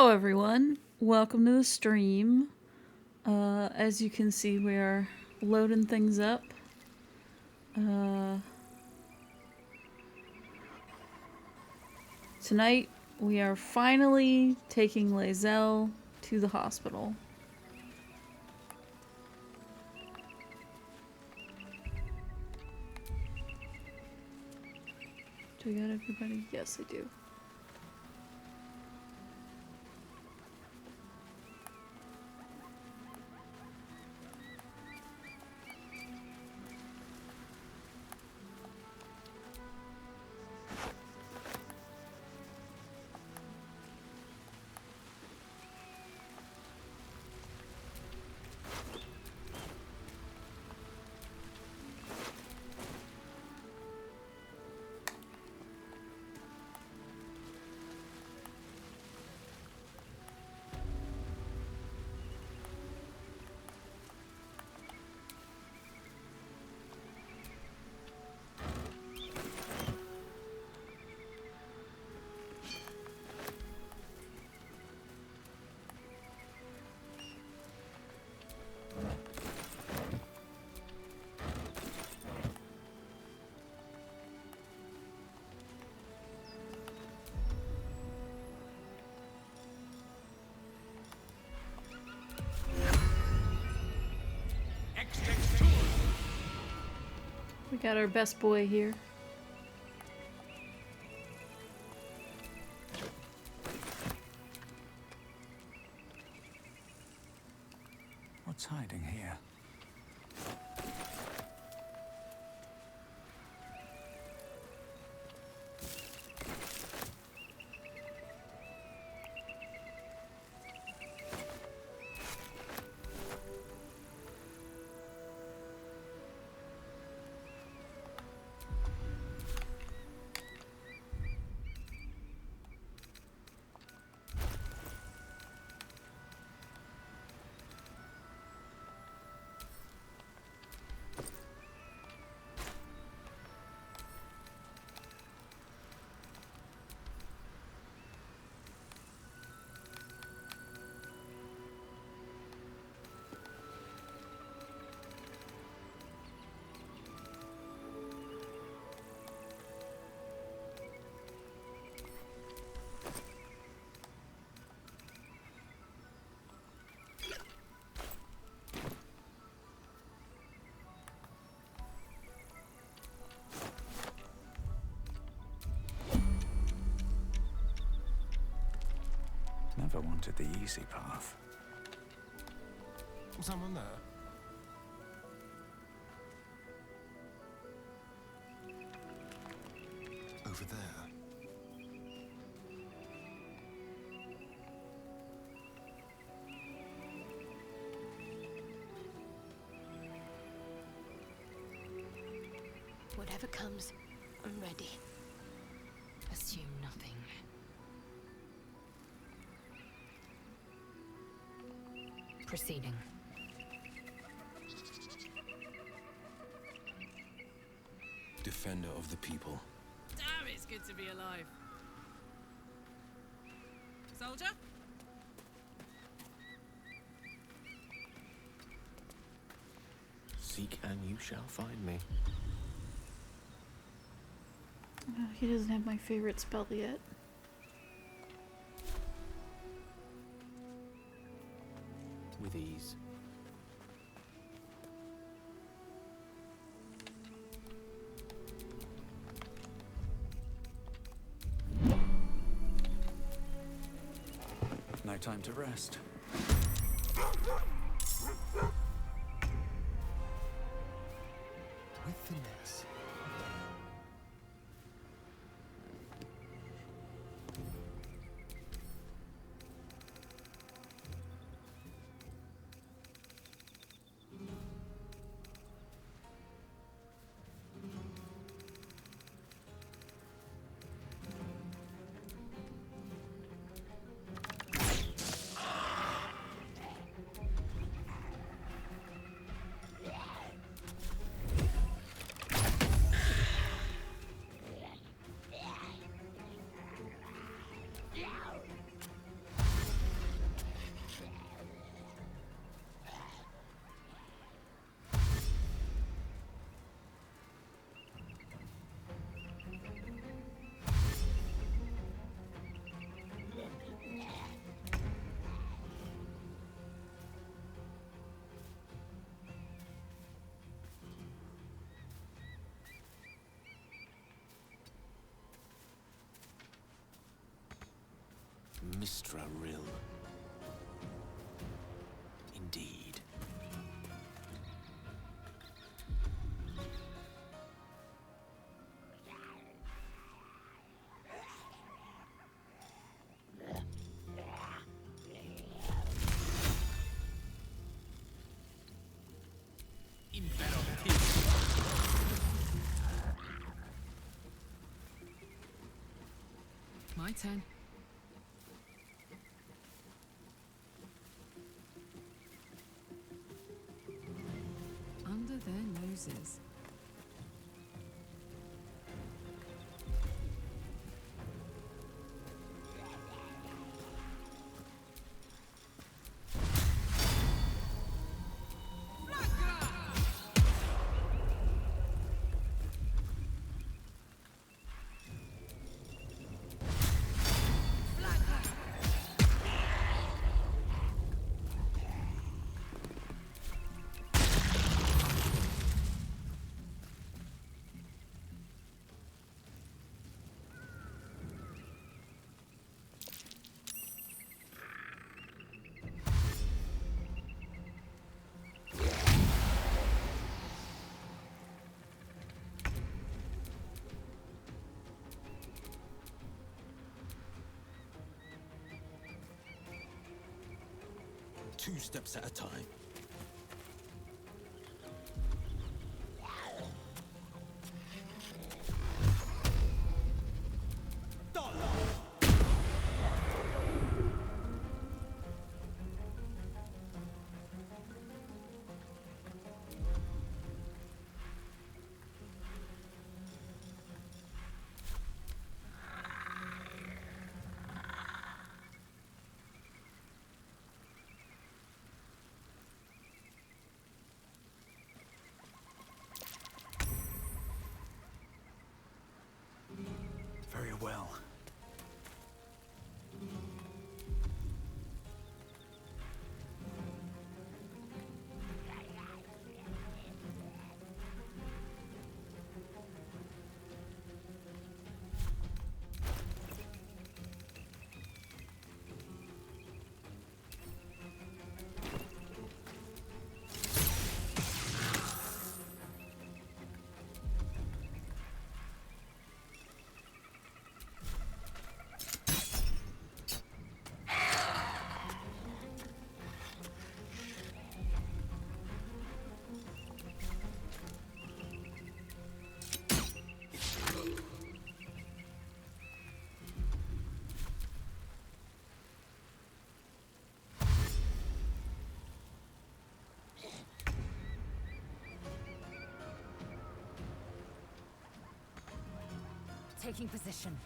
Hello everyone, welcome to the stream. As you can see, we are loading things up. Tonight we are finally taking Laezel to the hospital. Do I got everybody? Yes, I do. We got our best boy here. What's hiding here? Never wanted the easy path. Someone there? Over there. Whatever comes, I'm ready. Assume nothing. Proceeding. Defender of the people. Damn, it's good to be alive. Soldier? Seek and you shall find me. He doesn't have my favorite spell yet. With ease. No time to rest. With finesse. Mistra Rill. Indeed. My turn. Under their noses. Two steps at a time. Very well. Taking position.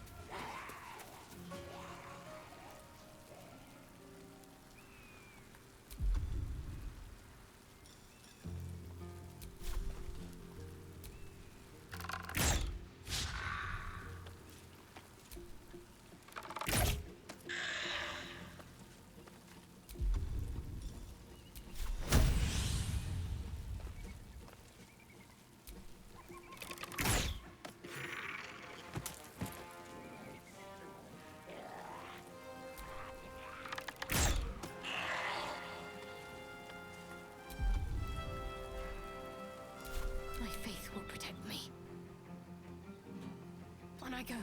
My faith will protect me. On I go.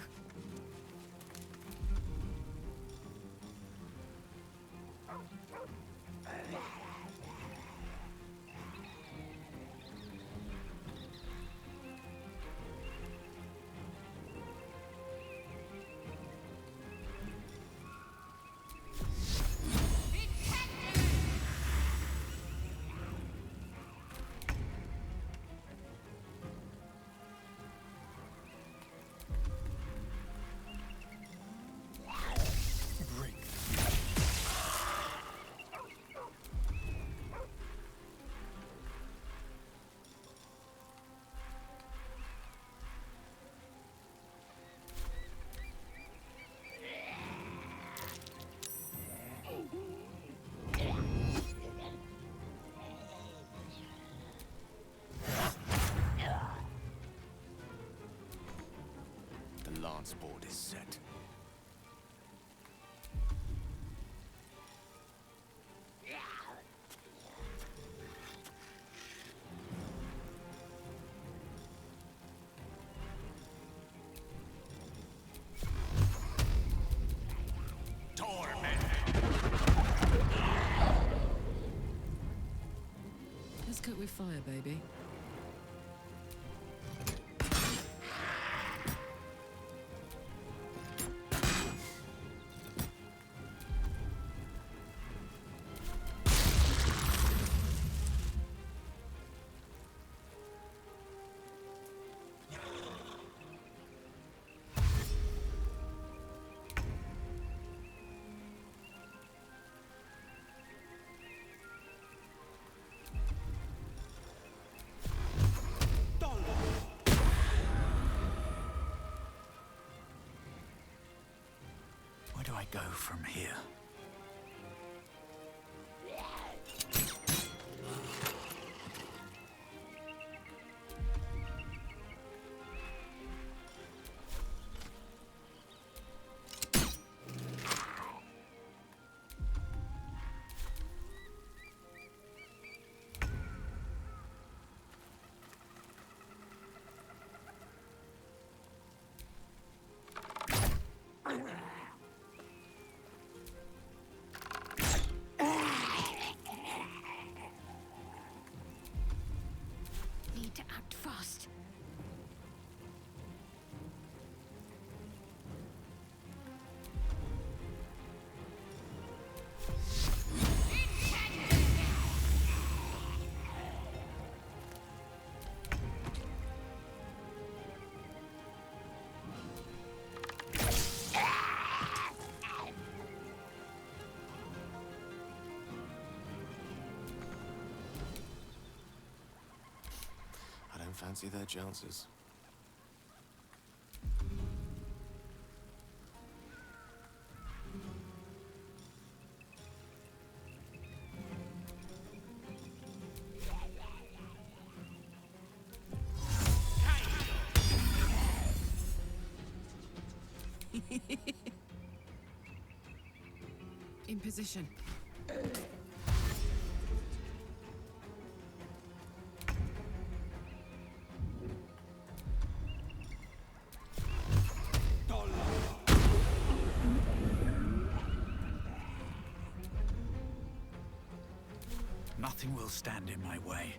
The lance board is set. Let's cook with fire, baby. Where do I go from here? Need to act fast. I don't fancy their chances. In position. Nothing will stand in my way.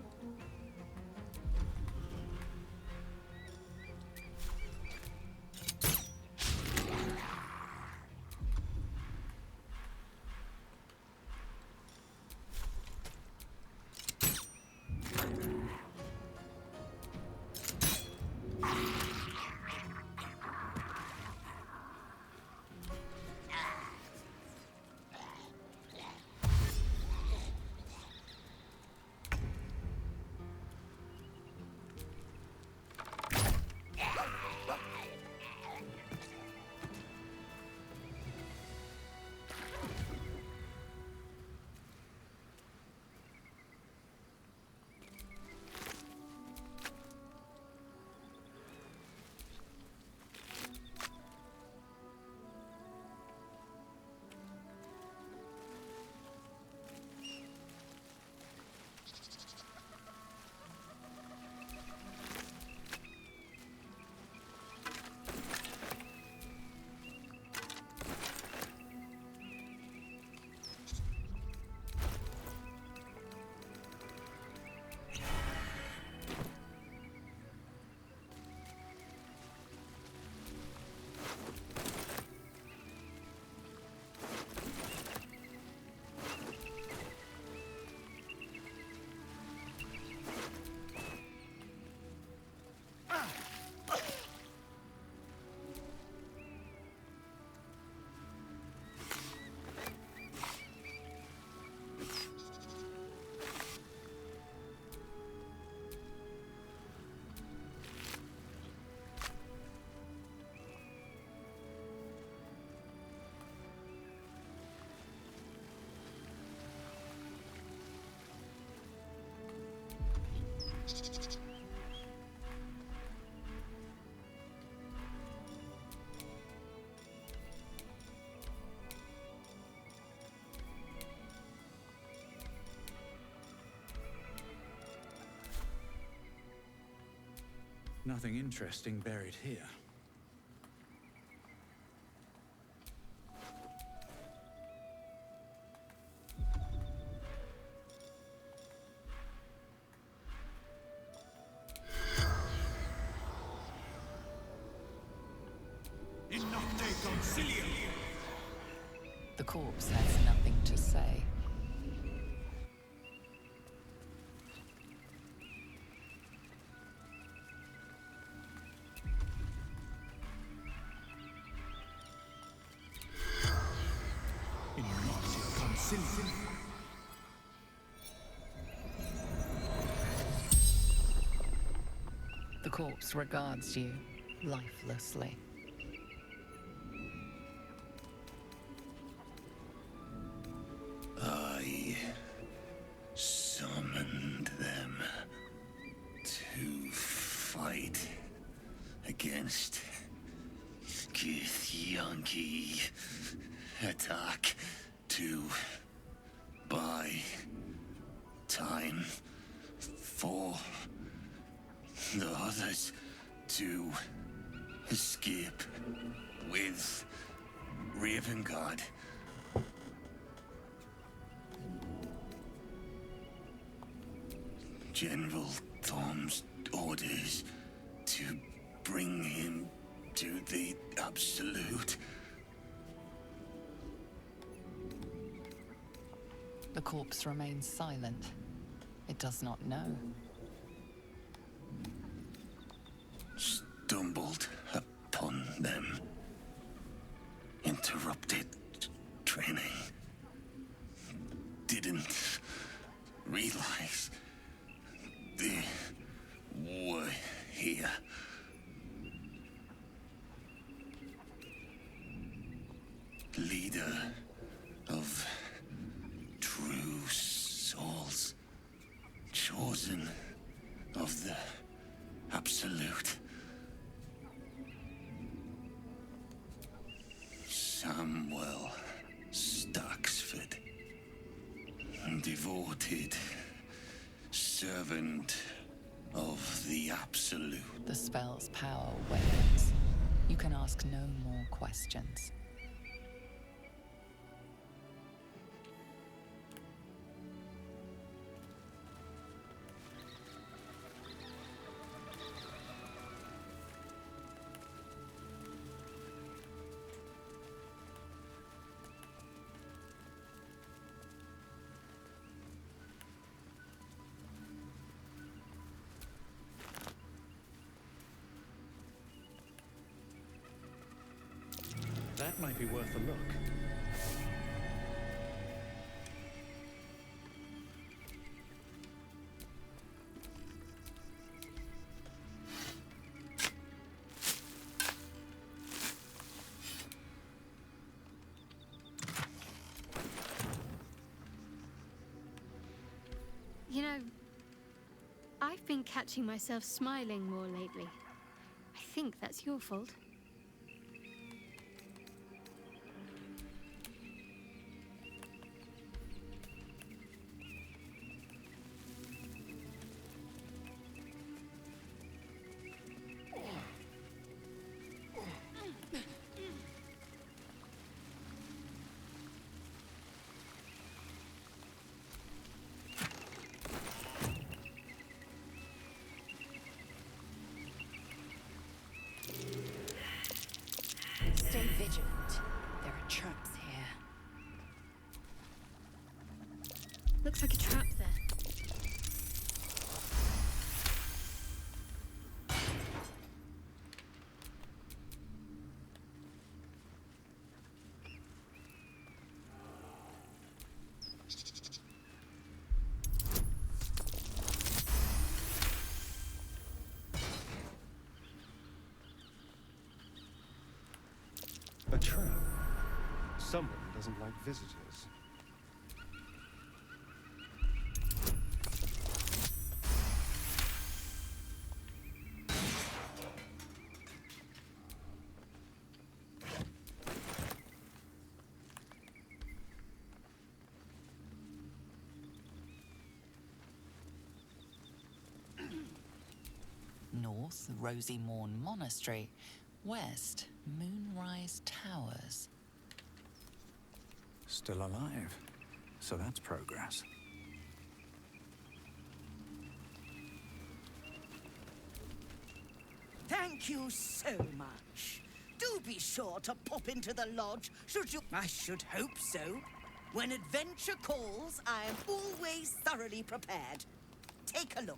Nothing interesting buried here. The corpse has nothing to say. The corpse regards you lifelessly. I summoned them to fight against Githyanki. Attack to buy time for the others to escape with Ravengard. General Thom's orders to bring him to the Absolute. The corpse remains silent. It does not know. Stumbled upon them. Interrupted training. Didn't realize they were here. Leader of true souls, chosen of the Absolute. Samuel Staxford, devoted servant of the Absolute. The spell's power wanes. You can ask no more questions. That might be worth a look. You know, I've been catching myself smiling more lately. I think that's your fault. Stay vigilant. There are traps here. Looks like a trap there. A trap. Someone doesn't like visitors. North, Rosy Morn Monastery. West, Moonrise Towers. Still alive. So that's progress. Thank you so much. Do be sure to pop into the lodge, should you? I should hope so. When adventure calls, I am always thoroughly prepared. Take a look.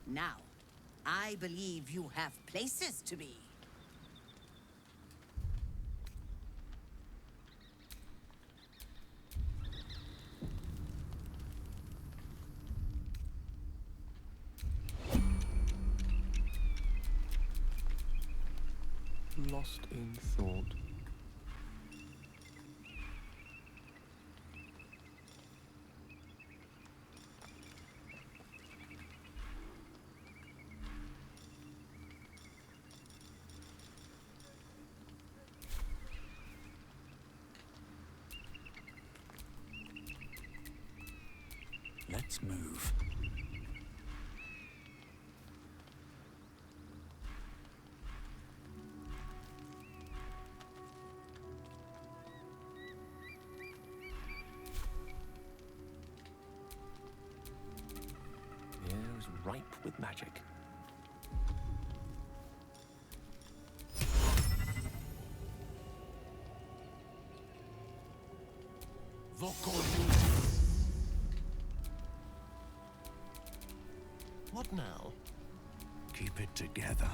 Now, I believe you have places to be. Lost in thought. Let's move. The air is ripe with magic. What now? Keep it together.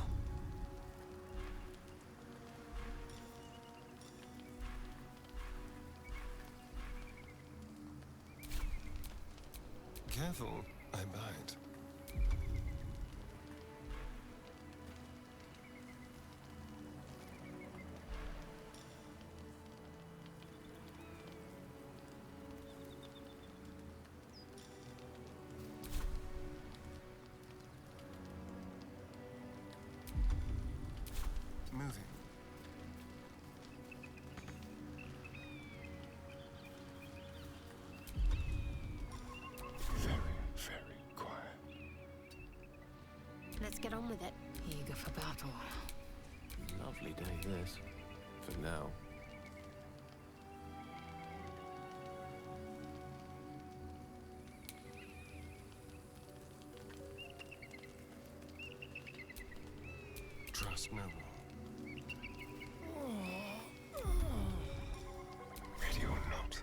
Careful, I bite. Moving. Very, very quiet. Let's get on with it. Eager for battle. Lovely day this. For now. Trust no more. Ready or not.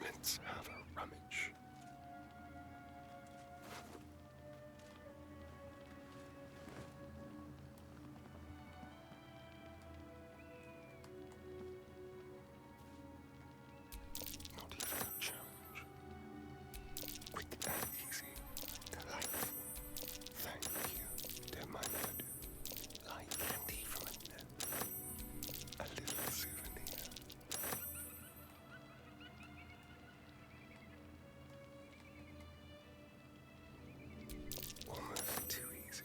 Let's have a rummage. Not even a challenge. Quick and easy. Delightful. Thank you, dear my lord. Like candy from a net. A little souvenir. Almost too easy.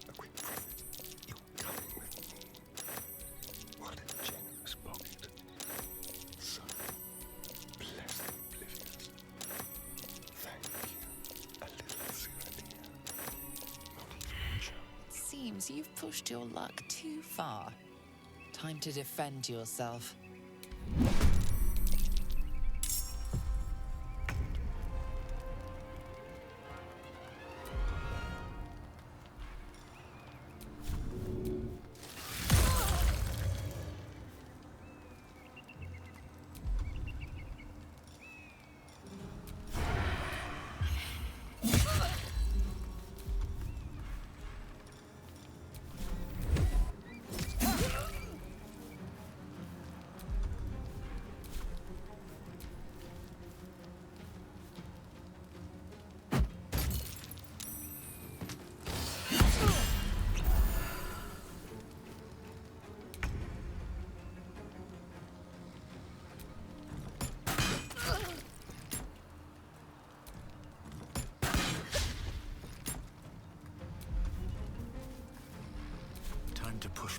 A quick profit. You're coming with me. What a generous pocket. So blessed oblivious. Thank you. A little souvenir. Not even a chance. Seems you've pushed your luck too far. Time to defend yourself.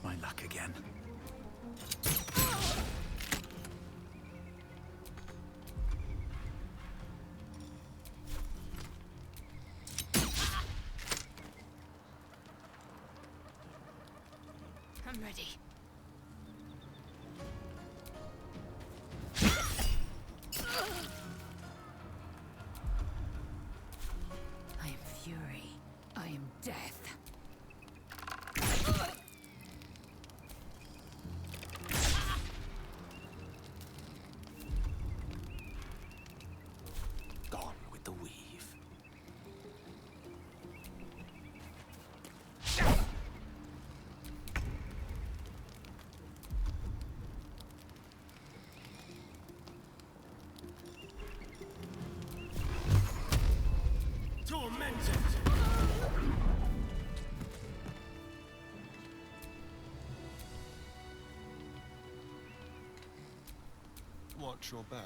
test my luck again. I'm ready. I am fury. I am death. Gone with the weave. Tormented! Watch your back.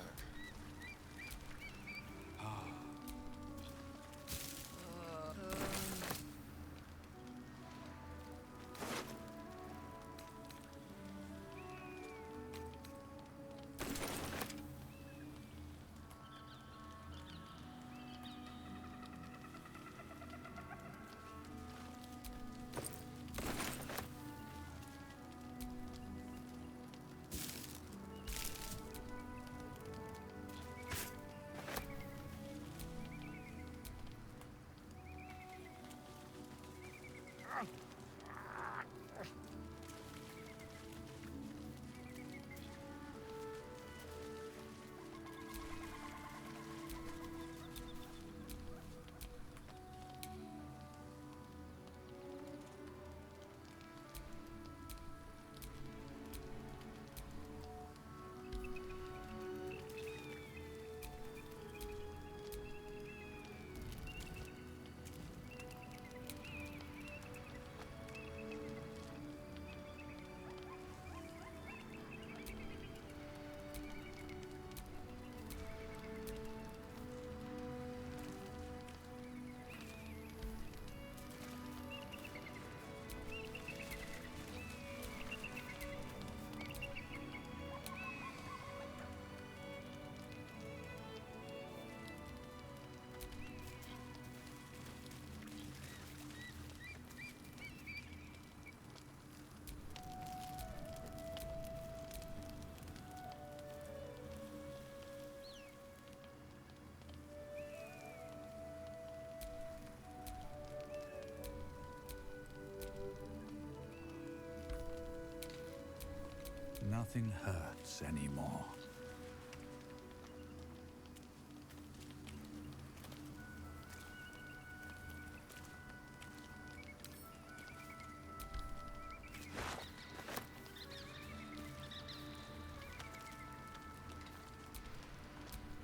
Nothing hurts anymore.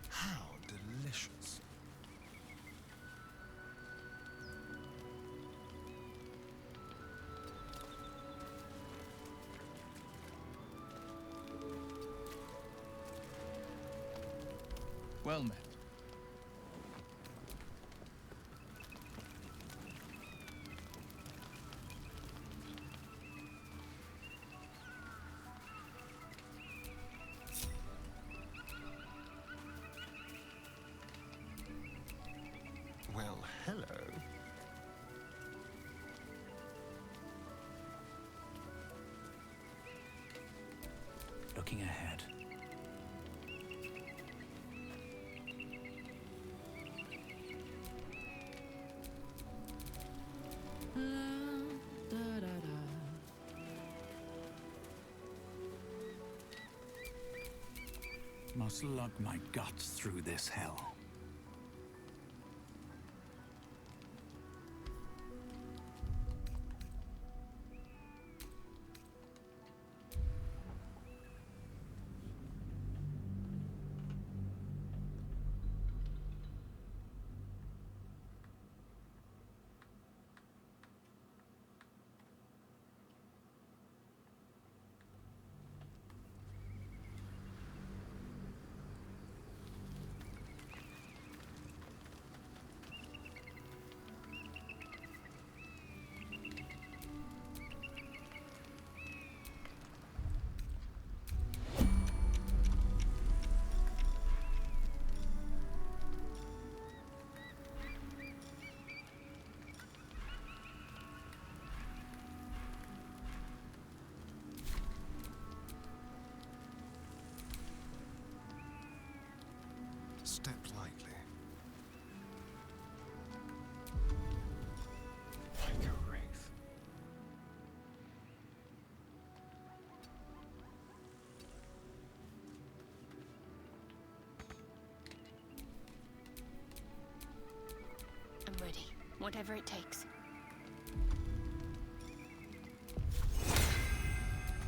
How delicious. Well met. Well, hello. Looking ahead. Must lug my guts through this hell. step lightly. Like a wraith. I'm ready. Whatever it takes.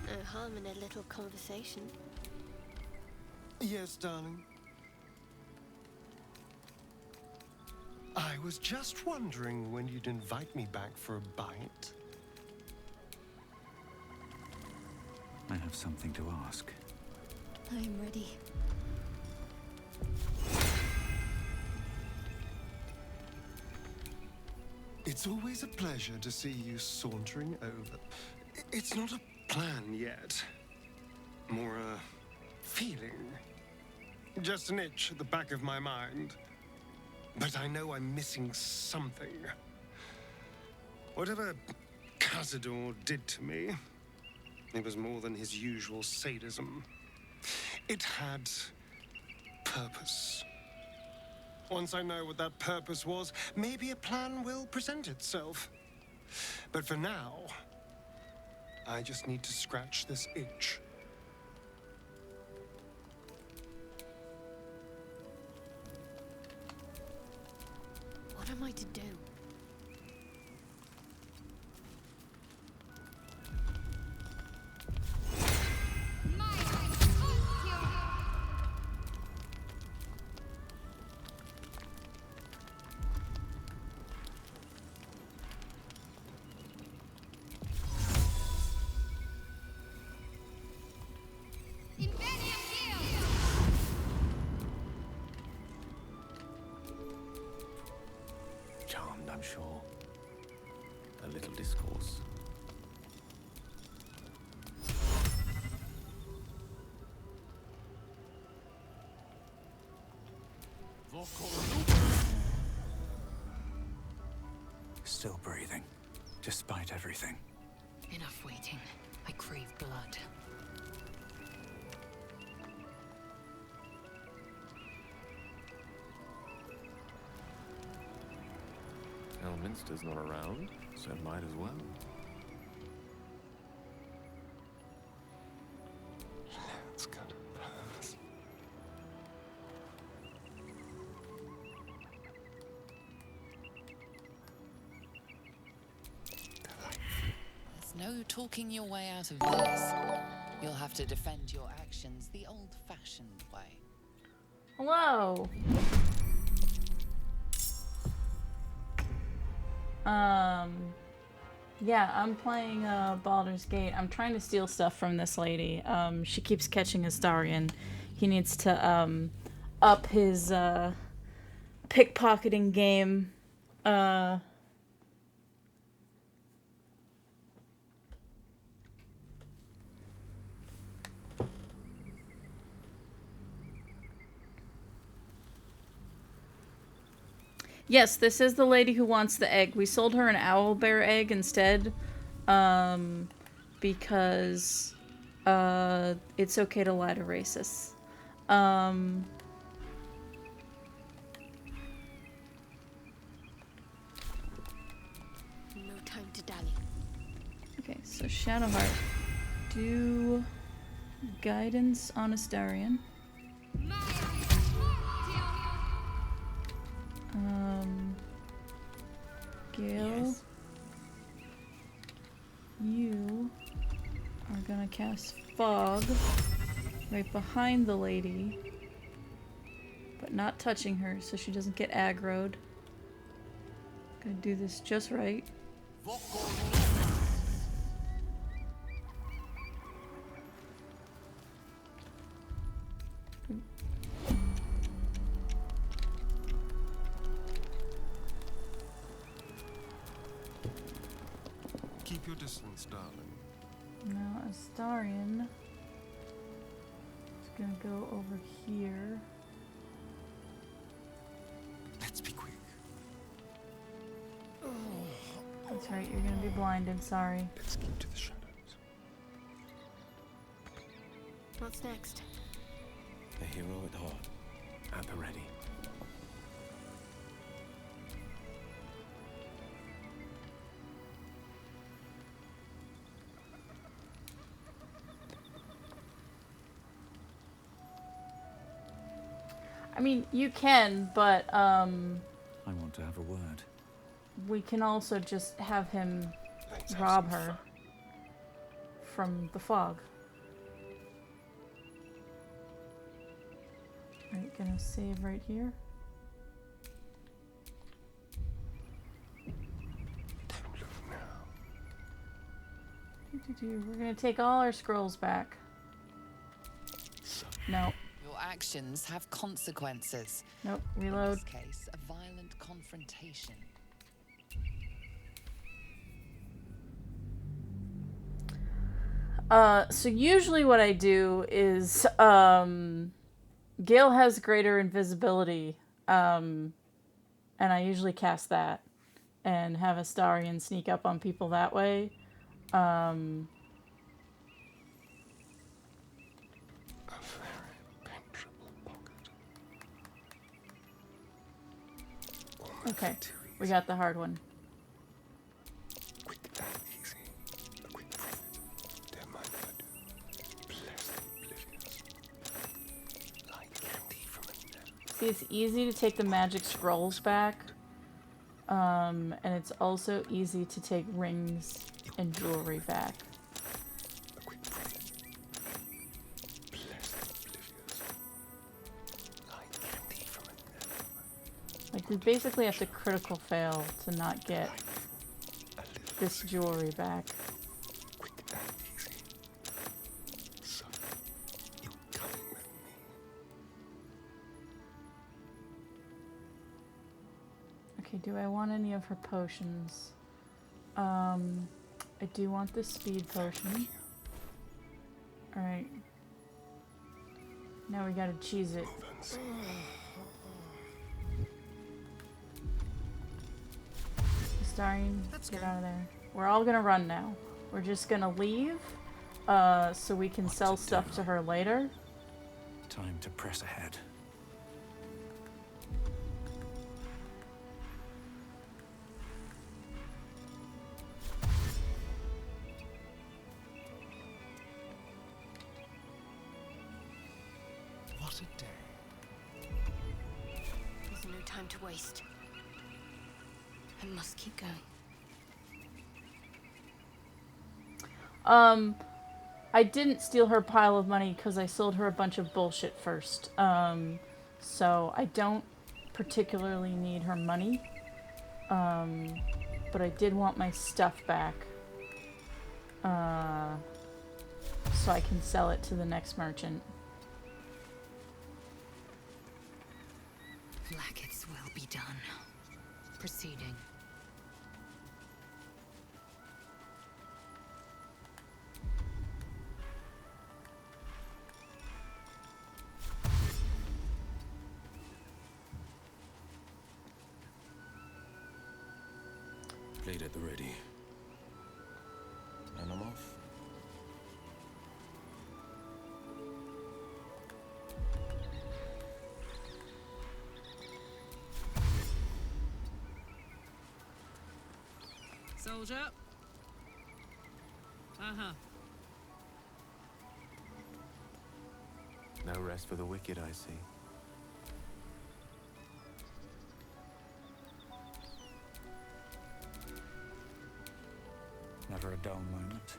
No harm in a little conversation. Yes, darling. I was just wondering when you'd invite me back for a bite. I have something to ask. I'm ready. It's always a pleasure to see you sauntering over. It's not a plan yet. More a feeling. Just an itch at the back of my mind. But I know I'm missing something. Whatever Cazador did to me, it was more than his usual sadism. It had purpose. Once I know what that purpose was, maybe a plan will present itself. But for now, I just need to scratch this itch. What am I to do? Charmed, I'm sure. A little discourse. Still breathing, despite everything. Enough waiting. I crave blood. Elminster's not around, so might as well. Let's go to Paris. There's no talking your way out of this. You'll have to defend your actions the old-fashioned way. Hello. Yeah, I'm playing Baldur's Gate. I'm trying to steal stuff from this lady. She keeps catching Astarion. He needs to up his pickpocketing game. Yes, this is the lady who wants the egg. We sold her an owlbear egg instead, because it's okay to lie to racists. No time to dally. Okay, so Shadowheart, do guidance on Astarion. Gale, Yes. You are gonna cast Fog right behind the lady, but not touching her so she doesn't get aggroed. Gonna do this just right. Keep your distance, darling. Now Astarion is gonna go over here. Let's be quick. That's right, you're gonna be blinded, sorry. Let's keep to the shadows. What's next? A hero at heart, at the ready. mean, you can, but I want to have a word. we can also just have him rob her from the fog. Alright, gonna save right here. Don't look now. We're gonna take all our scrolls back. No. Your actions have consequences. Nope. In Reload. this case, a violent confrontation. So usually what I do is, Gale has greater invisibility, and I usually cast that, and have Astarion sneak up on people that way. A very penetrable pocket. Almost Okay, too we easy. got the hard one. Quick and easy. A quick profit. Der mein Word. Blessed oblivious. Like candy from a nose. See, it's easy to take the magic scrolls back, and it's also easy to take rings and jewelry back. A quick profit. Blessed oblivious. Like candy from a nose. Like, we basically have to critical fail to not get A little this jewelry back. quick and easy. So, you're coming with me. Okay, do I want any of her potions? I do want the speed potion. Alright. Now we gotta cheese it. Move and see. Astarion, get out of there. We're all gonna run now. We're just gonna leave, so we can sell stuff to her later. Time to press ahead. What a day. There's no time to waste. I must keep going. I didn't steal her pile of money because I sold her a bunch of bullshit first. So I don't particularly need her money. But I did want my stuff back. So I can sell it to the next merchant. Like its will be done. Proceeding. Blade at the ready. And I'm off. Soldier. Uh-huh. No rest for the wicked, I see. Never a dull moment.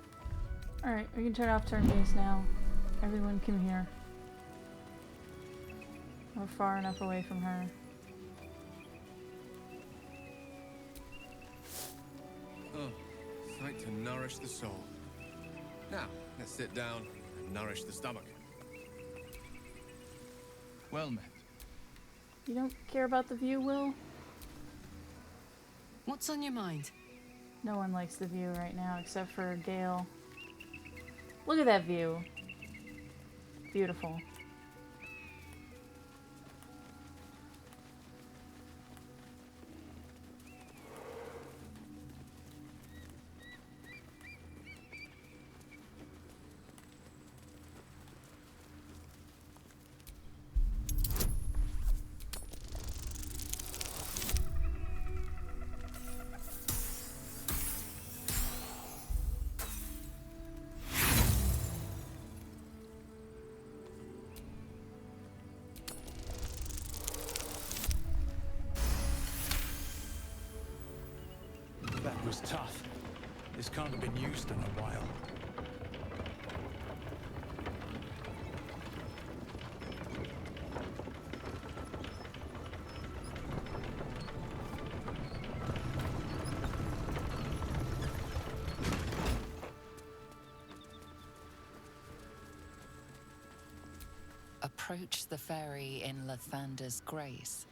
Alright, we can turn off turn base now. Everyone come here. We're far enough away from her. Oh, sight to nourish the soul. Now, let's sit down and nourish the stomach. Well met. You don't care about the view, Wyll? What's on your mind? No one likes the view right now except for Gale. Look at that view. Beautiful. was tough. This can't have been used in a while. Approach the fairy in Lathander's grace.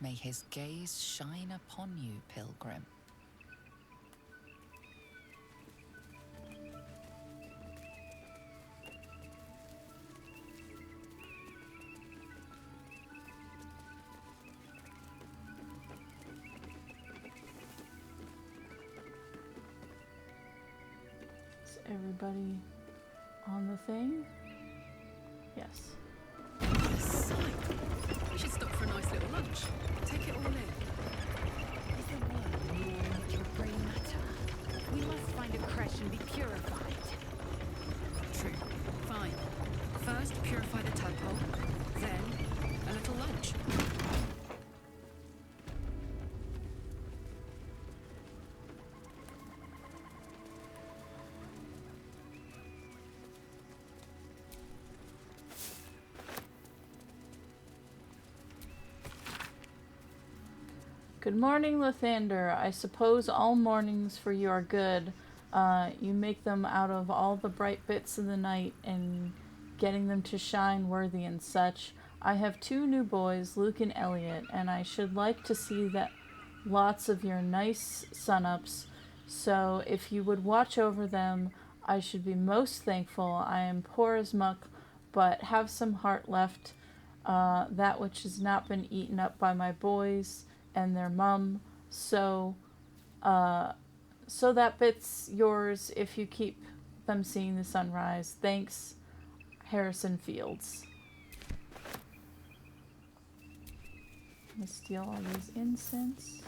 May his gaze shine upon you, pilgrim. Is everybody on the thing? Yes. We should stop for a nice little lunch. Take it all in. Is the world more of your grey matter? We must find a creche and be purified. True. Fine. First, purify the tadpole. Then, a little lunch. Good morning, Lathander. I suppose all mornings for you are good. You make them out of all the bright bits of the night and getting them to shine worthy and such. I have 2 new boys, Luke and Elliot, and I should like to see that lots of your nice sun-ups. So if you would watch over them, I should be most thankful. I am poor as muck, but have some heart left, that which has not been eaten up by my boys and their mum, so that bit's yours if you keep them seeing the sunrise. Thanks, Harrison Fields. I'm gonna steal all these incense.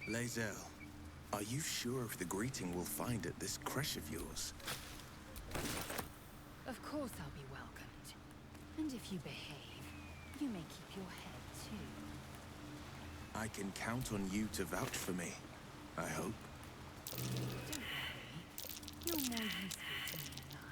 Laezel, are you sure of the greeting we'll find at this creche of yours? Of course I'll be welcomed. And if you behave, you may keep your head too. I can count on you to vouch for me, I hope. Don't worry. You're more useful to me alive.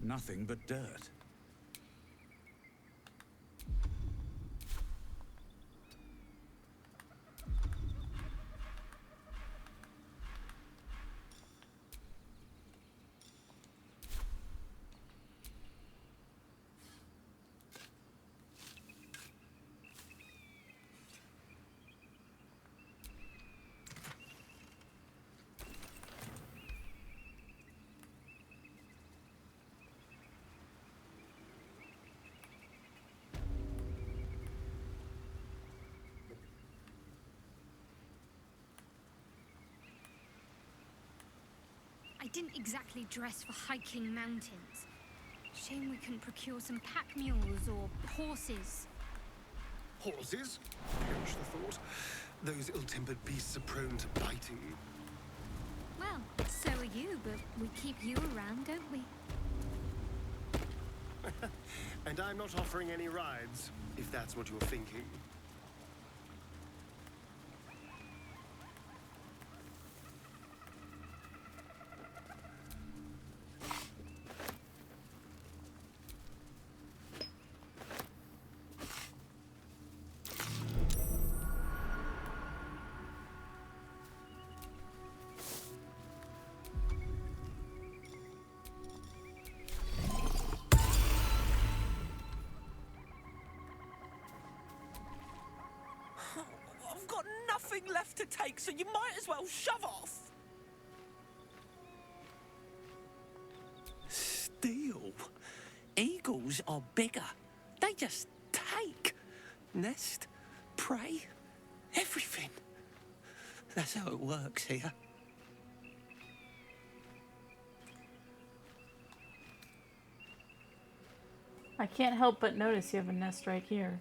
Nothing but dirt. I didn't exactly dress for hiking mountains. Shame we couldn't procure some pack mules or horses. Horses? Perish the thought. Those ill-tempered beasts are prone to biting. Well, so are you, but we keep you around, don't we? And I'm not offering any rides, if that's what you're thinking. You've got nothing left to take, so you might as well shove off. Steal? Eagles are bigger. They just take. Nest, prey, everything. That's how it works here. I can't help but notice you have a nest right here.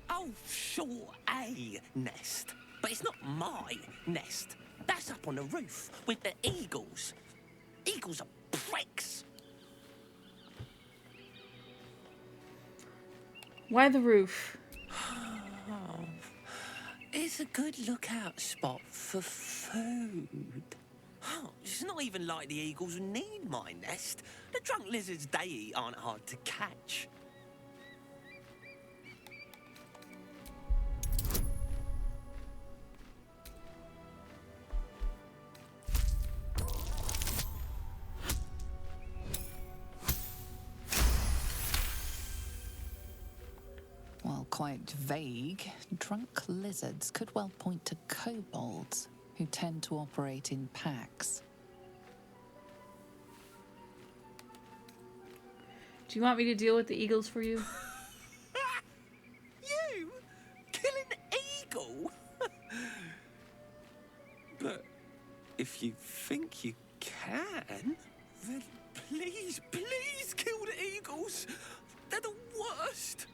Oh, sure, a nest. But it's not my nest. That's up on the roof with the eagles. Eagles are pricks. Why the roof? It's a good lookout spot for food. It's not even like the eagles need my nest. The drunk lizards they eat aren't hard to catch. While quite vague, drunk lizards could well point to kobolds, who tend to operate in packs. Do you want me to deal with the eagles for you? You? Kill an eagle? But if you think you can, then please, please kill the eagles. They're the worst.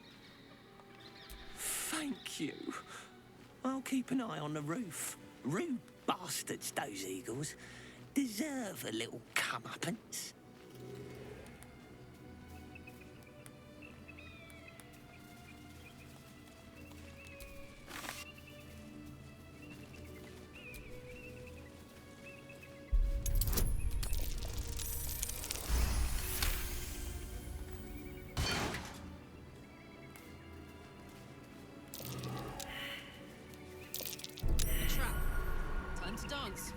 Thank you. I'll keep an eye on the roof. Rude bastards, those eagles. Deserve a little comeuppance. A trap. Time to dance.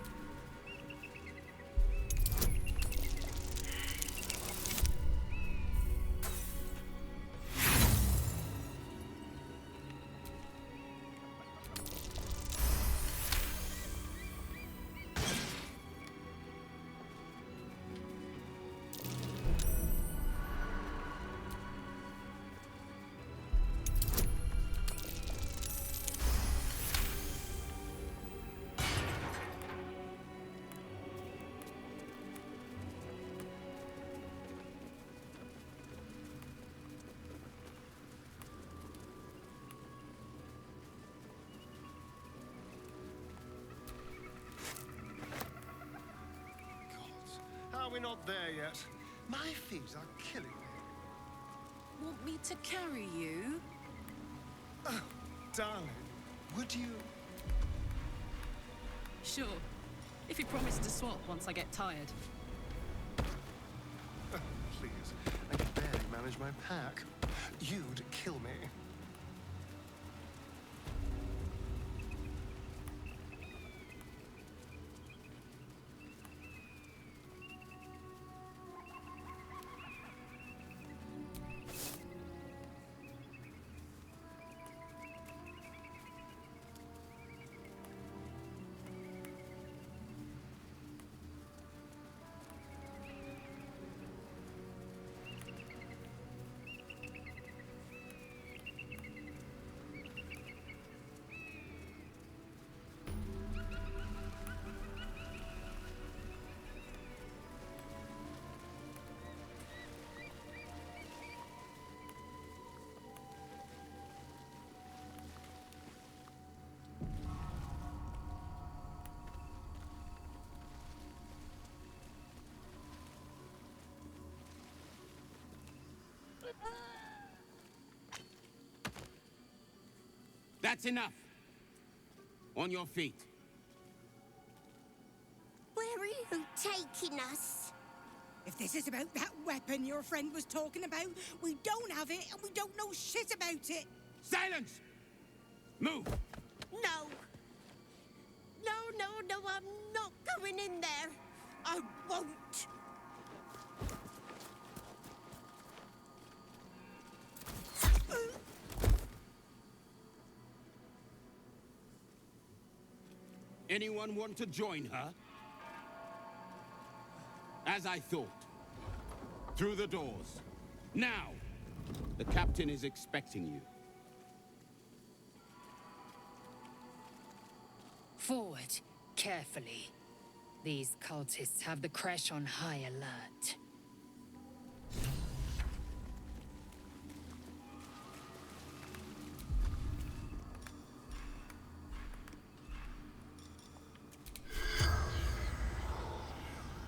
Are we not there yet? My feet are killing me. Want me to carry you? Oh, darling, would you? Sure. If you promise to swap once I get tired. Please, I can barely manage my pack. You'd kill me. That's enough. On your feet. Where are you taking us? If this is about that weapon your friend was talking about, we don't have it and we don't know shit about it. Silence! Move! No. No, I'm not going in there. I won't. Anyone want to join her? As I thought. Through the doors. Now! The captain is expecting you. Forward, carefully. These cultists have the Creche on high alert.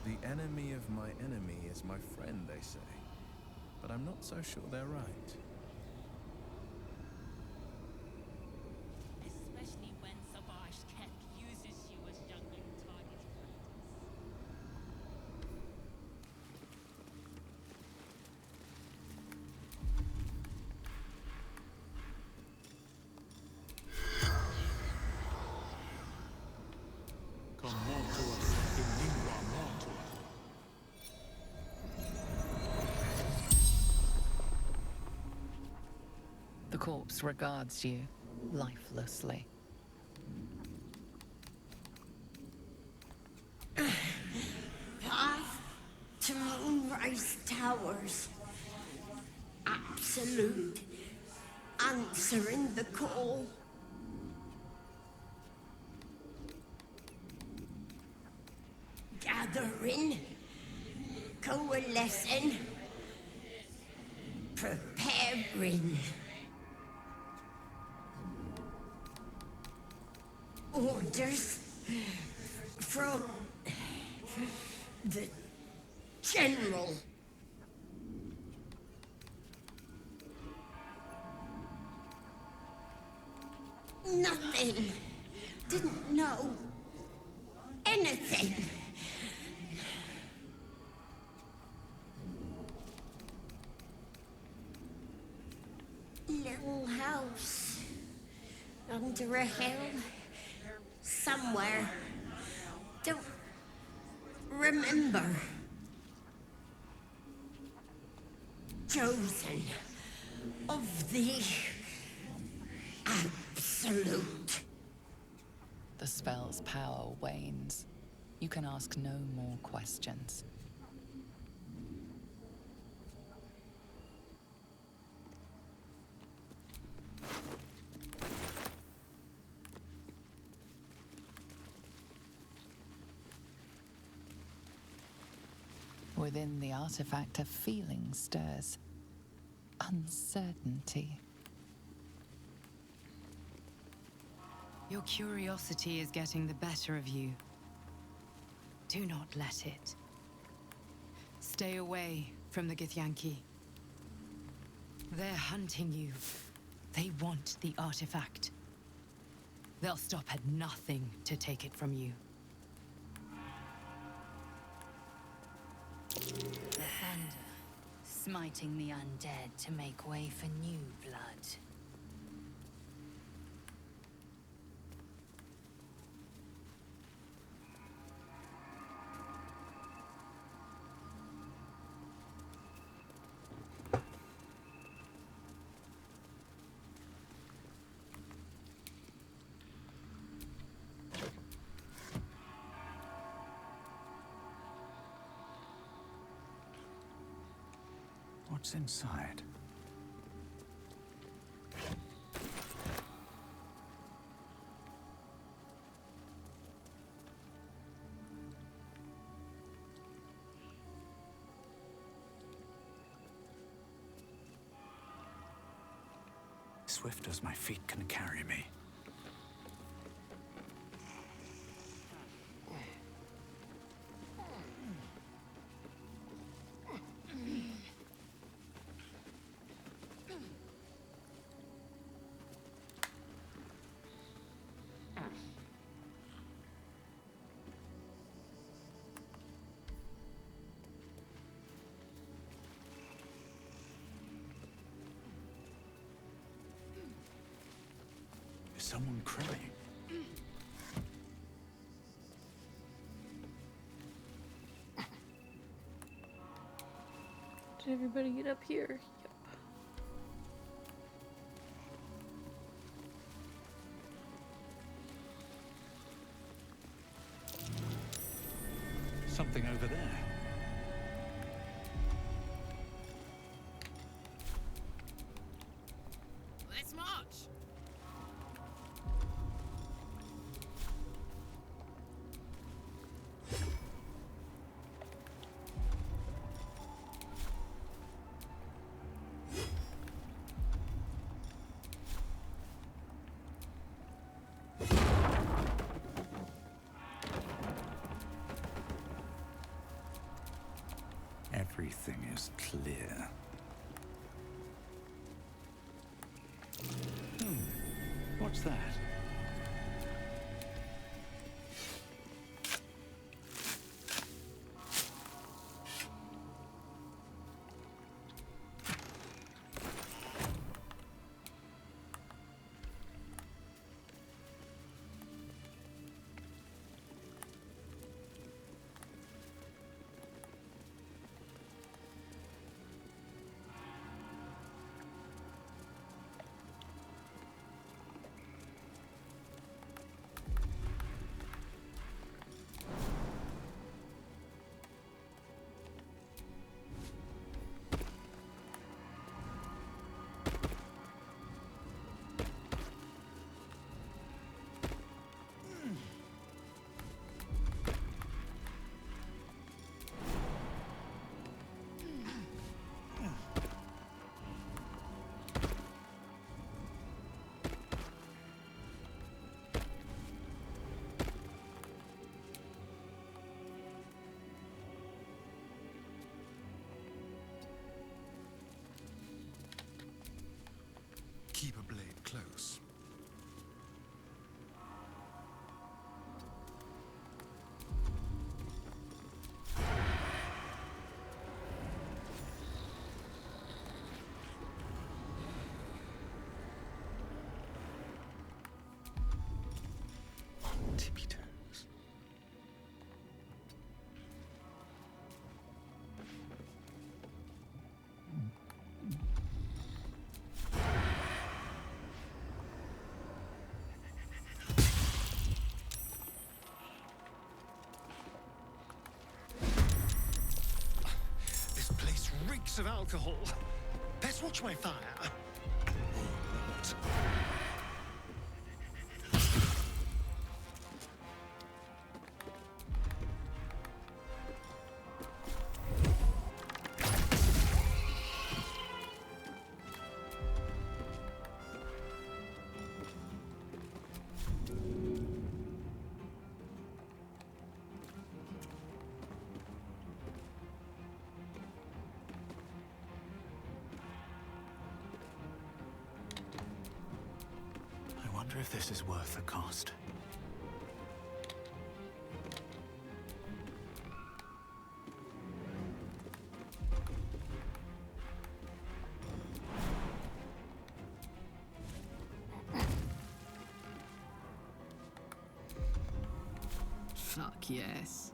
The enemy of my enemy is my friend, they say. But I'm not so sure they're right. Especially when Savage Cat uses you as jungling target practice. Come mortuus in lingua mortua. The corpse regards you lifelessly. Path to Moonrise Towers. Absolute. Answering the call. Gathering. Coalescing. Preparing. Orders from the General. Nothing. Didn't know anything. Little house under a hill. Somewhere. Don't remember. Chosen of the absolute. The spell's power wanes. You can ask no more questions. Within the artifact, a feeling stirs. Uncertainty. Your curiosity is getting the better of you. Do not let it. Stay away from the Githyanki. They're hunting you. They want the artifact. They'll stop at nothing to take it from you. The thunder, smiting the undead to make way for new blood. What's inside? Swift as my feet can carry me. Is someone crying? Did everybody get up here? Yep. something over there. Let's march! Everything is clear. What's that? Keep a blade close. On tippy toes. This place reeks of alcohol. Best watch my fire. Or not. I wonder if this is worth the cost. Fuck yes.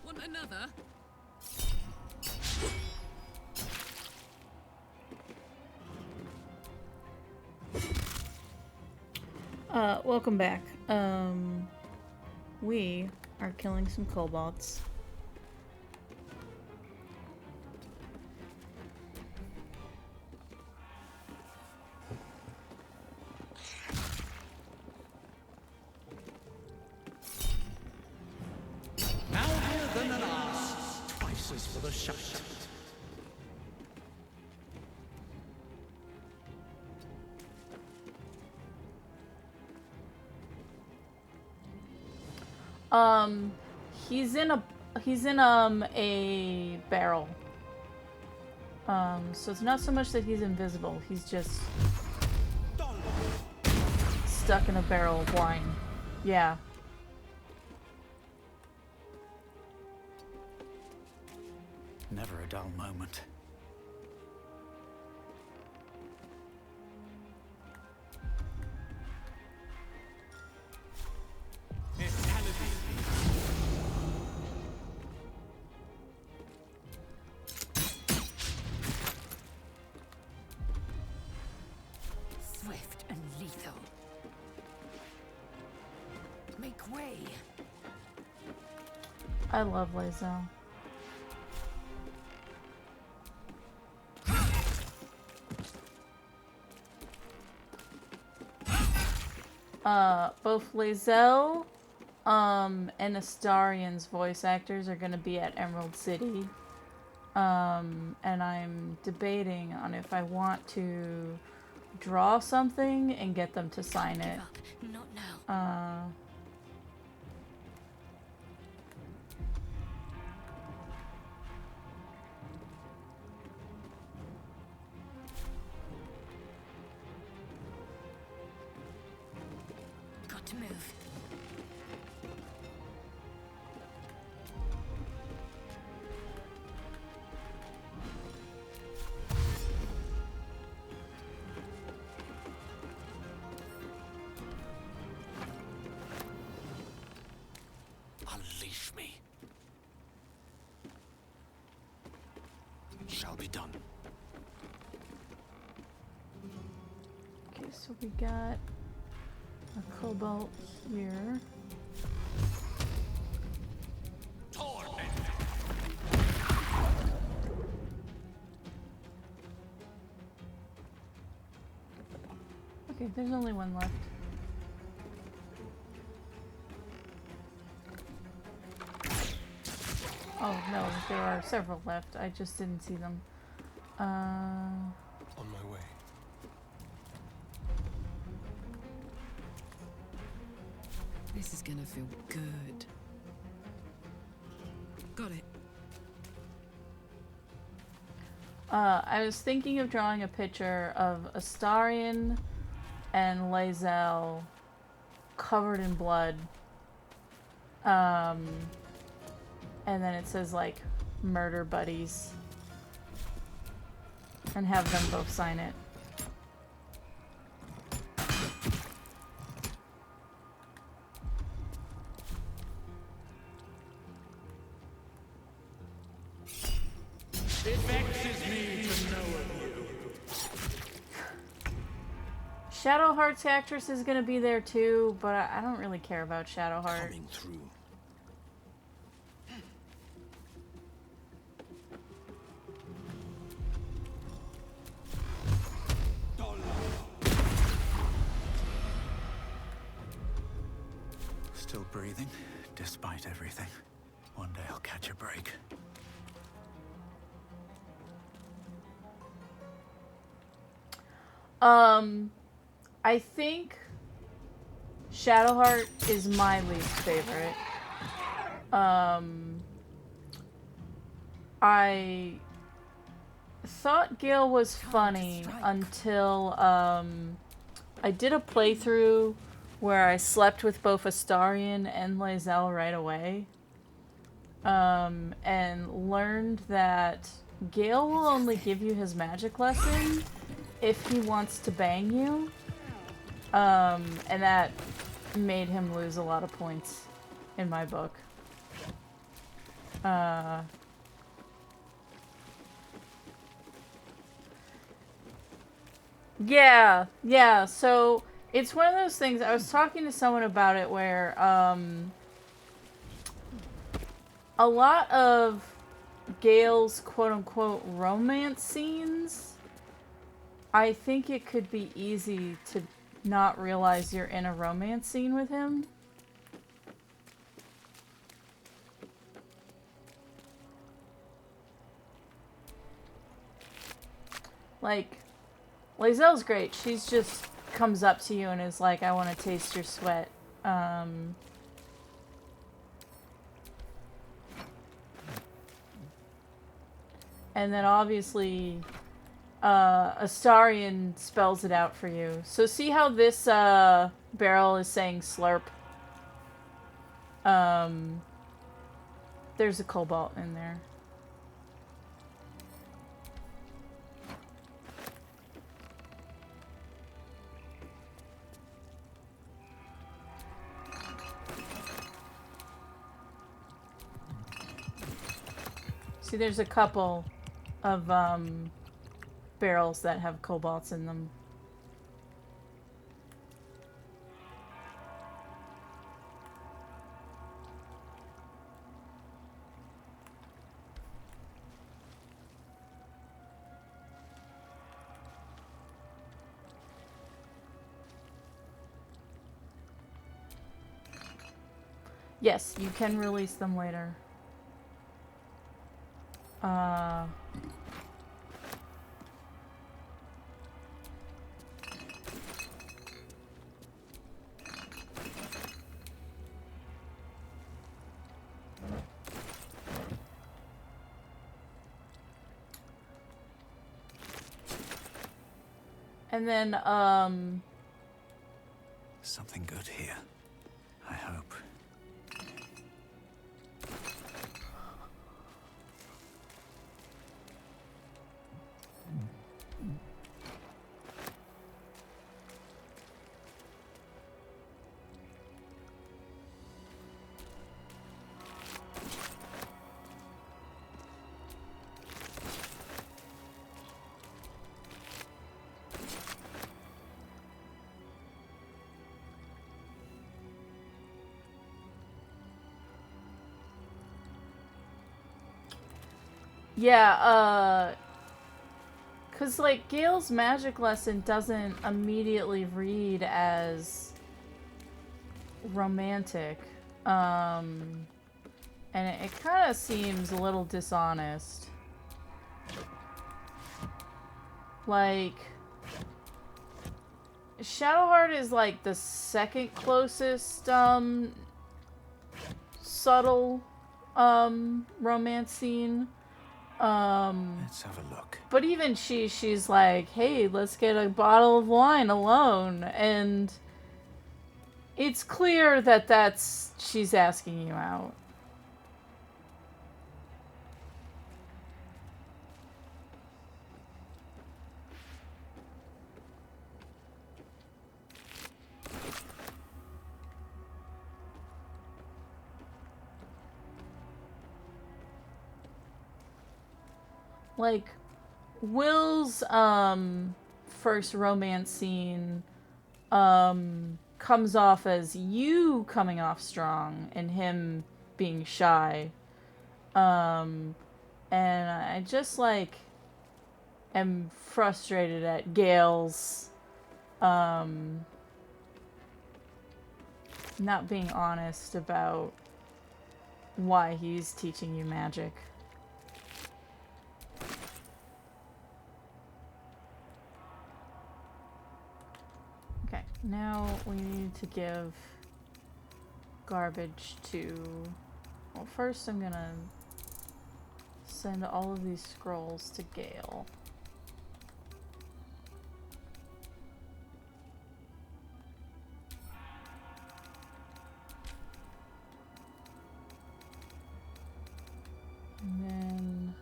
Want another? Welcome back. We are killing some Kolbods. Now here than an ass, twice as for the shite. He's in a barrel. So it's not so much that he's invisible, he's just stuck in a barrel of wine. Yeah. Never a dull moment. I love Laezel. Both Laezel, and Astarion's voice actors are gonna be at Emerald City. And I'm debating on if I want to draw something and get them to sign it. Not now. Got to move. Unleash me. It shall be done. Okay, so we got a cobalt here. Okay, there's only one left. Oh no, there are several left. I just didn't see them. On my way. This is gonna feel good. Got it. I was thinking of drawing a picture of Astarion and Laezel covered in blood. And then it says like murder buddies. And have them both sign it. It vexes me to know of you. Shadowheart's actress is gonna be there too, but I don't really care about Shadowheart. Coming through. Still breathing, despite everything. One day I'll catch a break. I think Shadowheart is my least favorite. I thought Gale was funny until I did a playthrough where I slept with both Astarion and Laezel right away. And learned that Gale will only give you his magic lesson if he wants to bang you. And that made him lose a lot of points in my book. Yeah, so it's one of those things, I was talking to someone about it where, a lot of Gale's quote-unquote romance scenes, I think it could be easy to not realize you're in a romance scene with him. Like, Laezel's great. She's just comes up to you and is like, I want to taste your sweat. And then obviously, Astarion spells it out for you. So see how this barrel is saying slurp? There's a cobalt in there. See, there's a couple of barrels that have cobalts in them. Yes, you can release them later. And then, Something good here, I hope. yeah, cause like Gale's magic lesson doesn't immediately read as romantic, and it kind of seems a little dishonest. Like, Shadowheart is like the second closest, subtle, romance scene. Let's have a look. But even she's like, hey, let's get a bottle of wine alone. And it's clear that she's asking you out. Like, Wyll's first romance scene comes off as you coming off strong and him being shy. And I just like am frustrated at Gale's not being honest about why he's teaching you magic. Okay, now we need to give garbage to... Well, first I'm gonna send all of these scrolls to Gale. And then...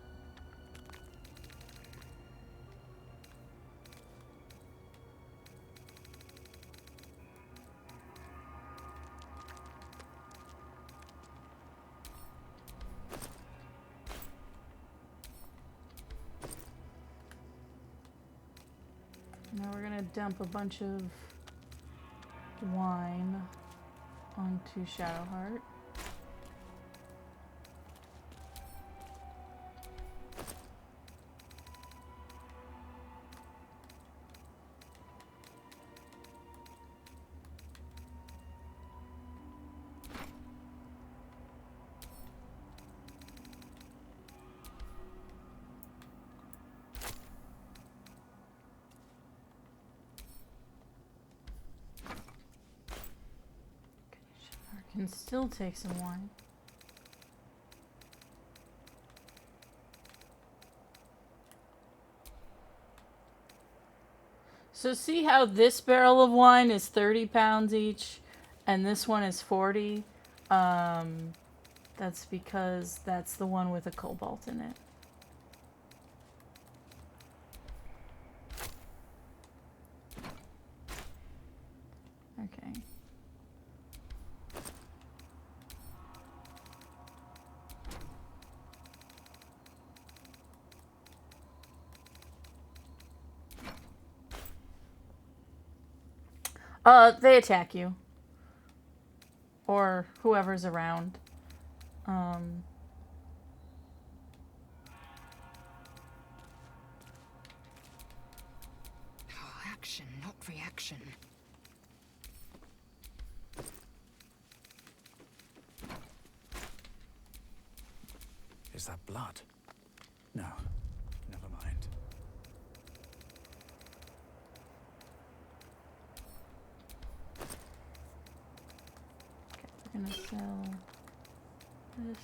Now we're gonna dump a bunch of wine onto Shadowheart. Can still take some wine. So see how this barrel of wine is 30 pounds each and this one is 40? That's because that's the one with a cobalt in it. Okay. They attack you. Or whoever's around. Action, not reaction. Is that blood? No, never mind. Okay, we're gonna sell this.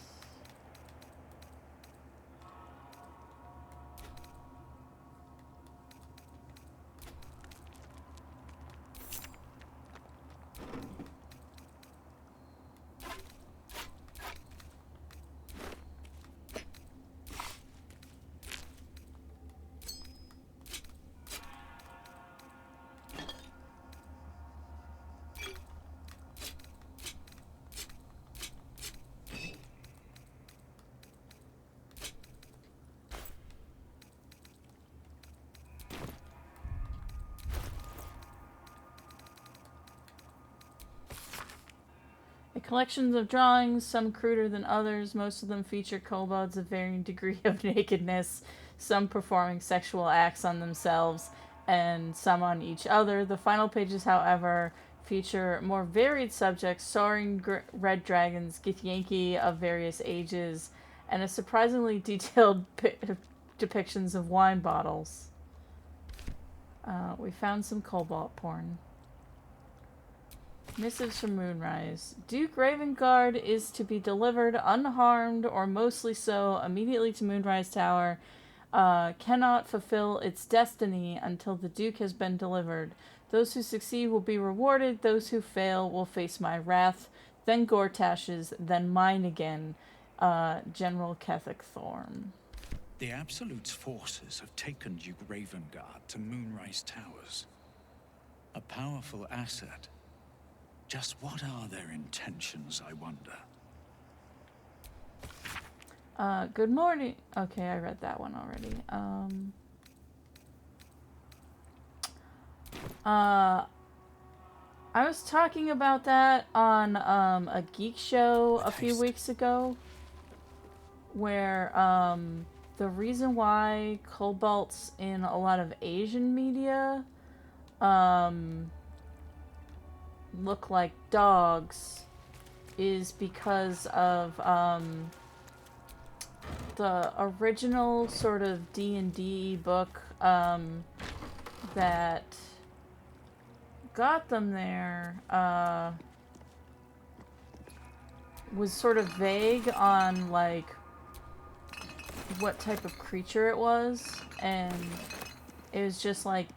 Collections of drawings, some cruder than others. Most of them feature kobolds of varying degree of nakedness, some performing sexual acts on themselves, and some on each other. The final pages, however, feature more varied subjects, soaring red dragons, Githyanki of various ages, and a surprisingly detailed depictions of wine bottles. We found some cobalt porn. Missives from Moonrise. Duke Ravengard is to be delivered unharmed, or mostly so, immediately to Moonrise Tower. Cannot fulfill its destiny until the Duke has been delivered. Those who succeed will be rewarded. Those who fail will face my wrath, then Gortash's, then mine again. General Kethek Thorm. The Absolute's forces have taken Duke Ravengard to Moonrise Towers. A powerful asset. Just what are their intentions, I wonder? Good morning. Okay, I read that one already. I was talking about that on a geek show a few weeks ago, where the reason why kobolds in a lot of Asian media look like dogs is because of the original sort of D&D book that got them there was sort of vague on like what type of creature it was, and it was just like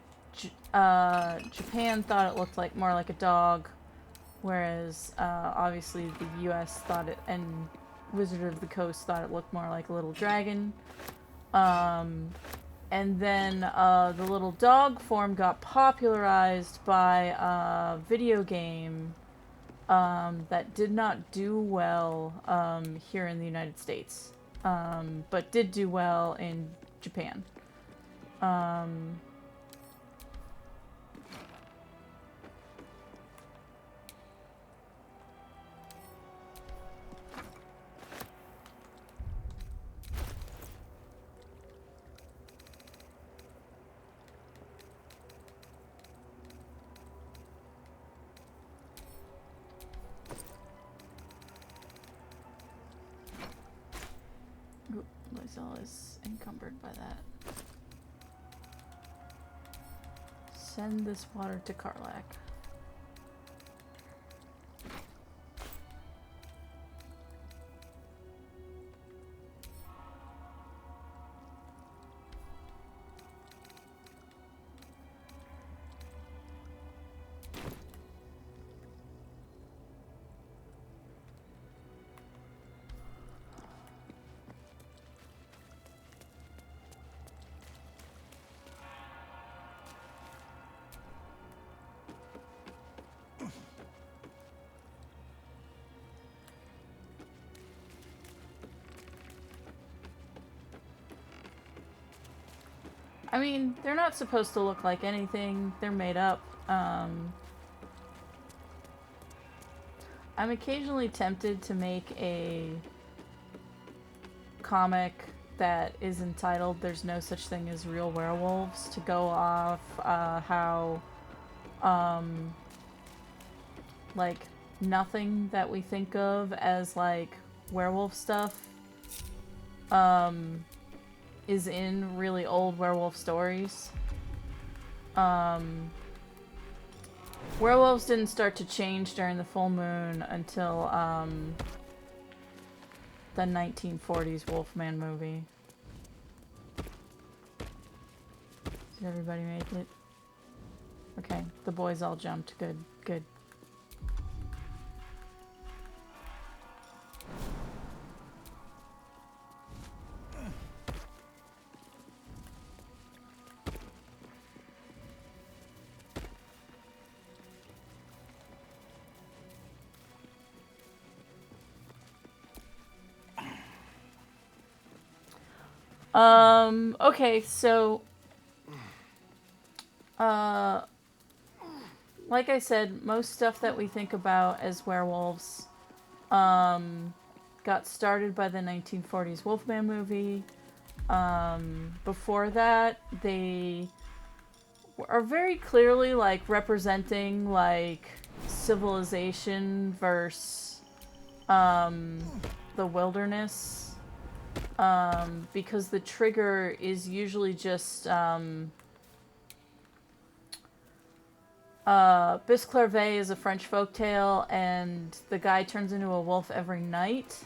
Japan thought it looked like more like a dog, whereas obviously the US thought it, and Wizard of the Coast thought it looked more like a little dragon. And then the little dog form got popularized by a video game that did not do well here in the United States, but did do well in Japan. Laezel is encumbered by that. Send this water to Karlak. I mean, they're not supposed to look like anything. They're made up. I'm occasionally tempted to make a comic that is entitled "There's No Such Thing as Real Werewolves" to go off how like nothing that we think of as like werewolf stuff is in really old werewolf stories. Werewolves didn't start to change during the full moon until the 1940s Wolfman movie. Did everybody make it? Okay, the boys all jumped. Good, good. Okay, so, like I said, most stuff that we think about as werewolves, got started by the 1940s Wolfman movie. Before that, they are very clearly, like, representing, like, civilization versus, the wilderness. Because the trigger is usually just, Bisclervet is a French folktale, and the guy turns into a wolf every night.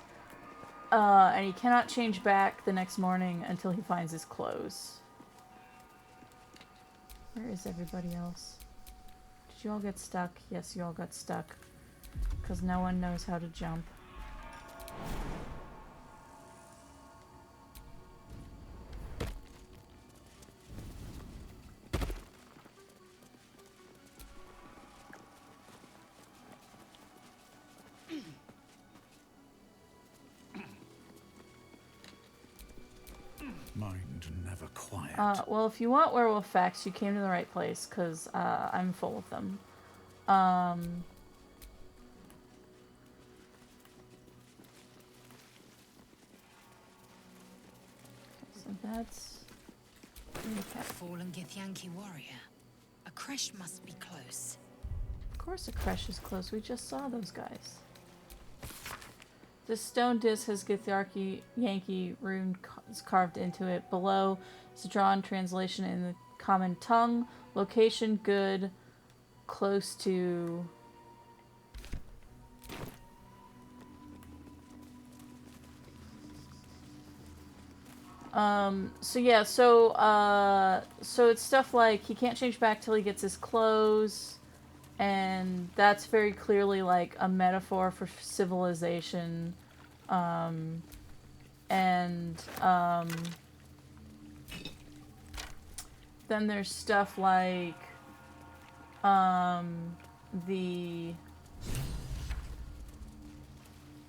And he cannot change back the next morning until he finds his clothes. Where is everybody else? Did you all get stuck? Yes, you all got stuck. Because no one knows how to jump. Mind never quiet. Well, if you want werewolf facts, you came to the right place, because I'm full of them. So that's... Fallen Githyanki warrior. A creche must be close. Of course a creche is close. We just saw those guys. This stone disc has Githyanki Yankee runes carved into it. Below is a drawn translation in the common tongue. Location good. Close to... So yeah, so it's stuff like he can't change back till he gets his clothes, and that's very clearly like a metaphor for civilization. Then there's stuff like the...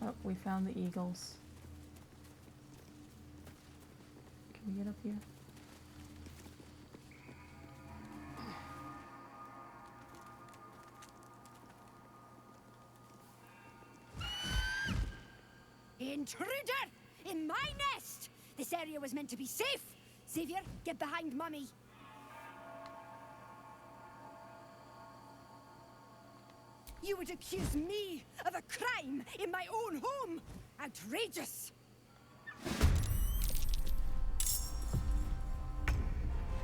Oh, we found the eagles. Can we get up here? Intruder! In my nest! This area was meant to be safe! Xavier, get behind Mummy. You would accuse me of a crime in my own home! Outrageous!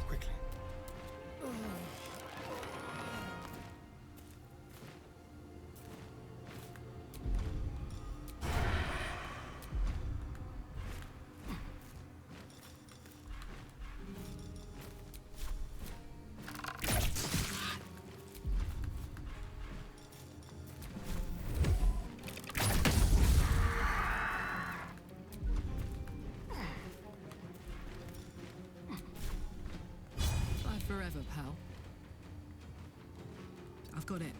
Quickly. Forever, pal. I've got it.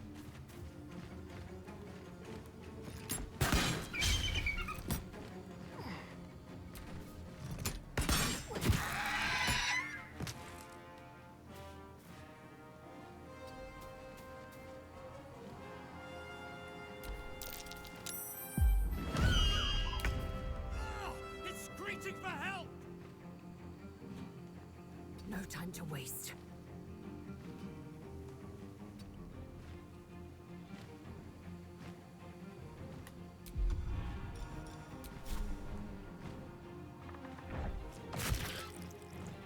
It's screeching for help! No time to waste.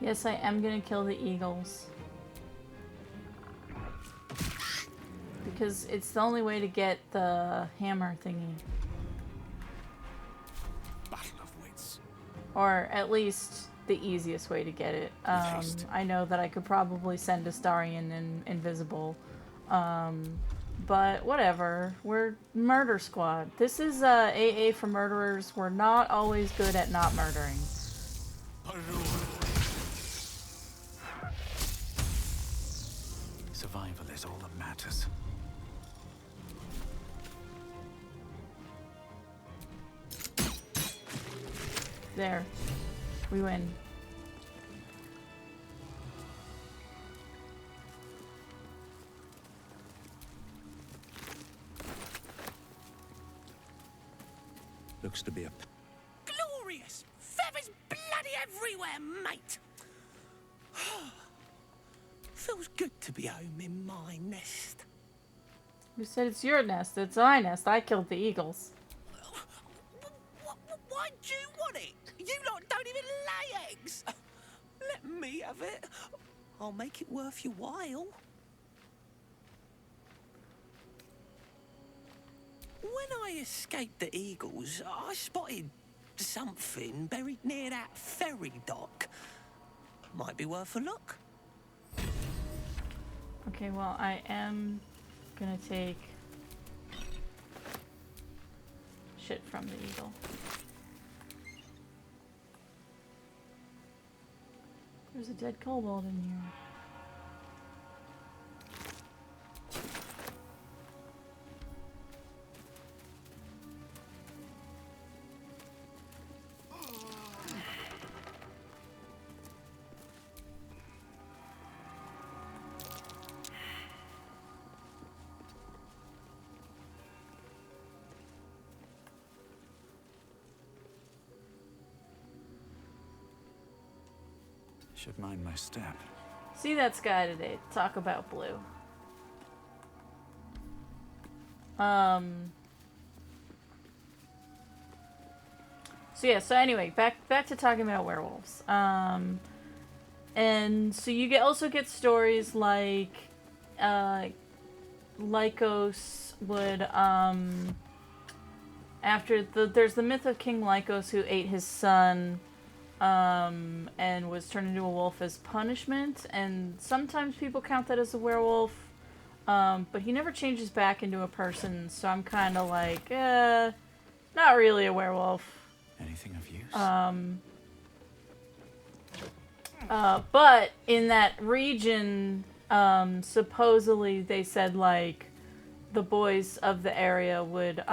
Yes, I am gonna kill the eagles. Because it's the only way to get the hammer thingy. Battle of wits. Or at least the easiest way to get it. I know that I could probably send Astarion invisible. But whatever. We're murder squad. This is AA for murderers. We're not always good at not murdering. Survival is all that matters. There. We win. Looks to be a... Glorious! Feathers bloody everywhere, mate! Feels good to be home in my nest. Who said it's your nest? It's my nest. I killed the eagles. Why do you want it? You lot don't even lay eggs. Let me have it. I'll make it worth your while. When I escaped the eagles, I spotted something buried near that ferry dock. Might be worth a look. Okay, well, I am gonna take shit from the eagle. There's a dead kobold in here. Should mind my step. See that sky today. Talk about blue. So yeah, so anyway, back to talking about werewolves. And so you also get stories like Lycos would there's the myth of King Lycos who ate his son and was turned into a wolf as punishment, and sometimes people count that as a werewolf, but he never changes back into a person, so I'm kind of like, not really a werewolf. Anything of use? But in that region, supposedly they said, like, the boys of the area would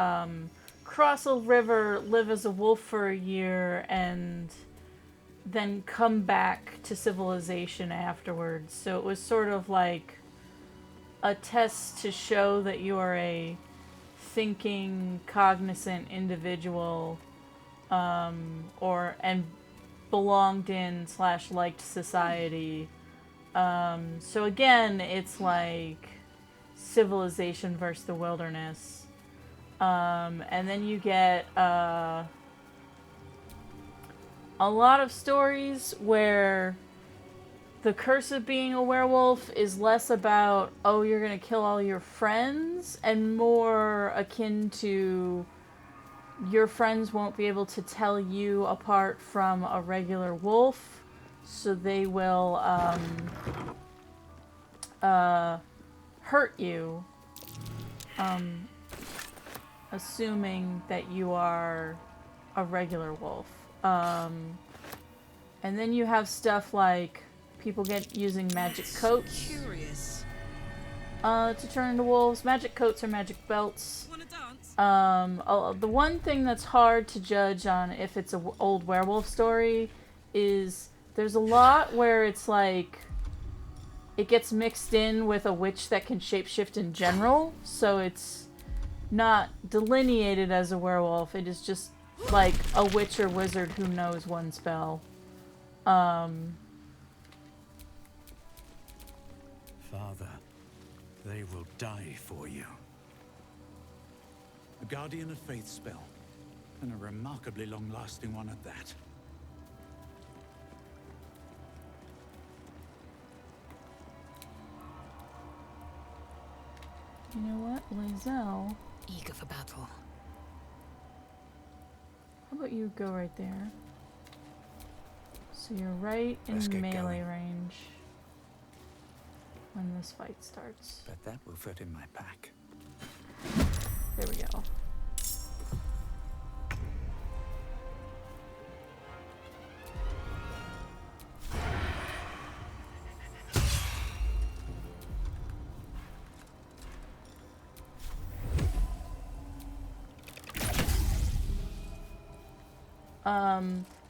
cross a river, live as a wolf for a year, and then come back to civilization afterwards. So it was sort of like a test to show that you are a thinking, cognizant individual, and belonged in / liked society. So again, it's like civilization versus the wilderness. And then you get a lot of stories where the curse of being a werewolf is less about, oh, you're gonna kill all your friends, and more akin to your friends won't be able to tell you apart from a regular wolf, so they will hurt you, assuming that you are a regular wolf. And then you have stuff like people using magic coats to turn into wolves. Magic coats or magic belts. The one thing that's hard to judge on if it's an old werewolf story is there's a lot where it's like it gets mixed in with a witch that can shapeshift in general, so it's not delineated as a werewolf. It is just like a witch or wizard who knows one spell. Father, they will die for you. A Guardian of Faith spell, and a remarkably long-lasting one at that. you know what? Laezel. Eager for battle. How about you go right there? So you're right in melee range when this fight starts. But that will fit in my pack. There we go.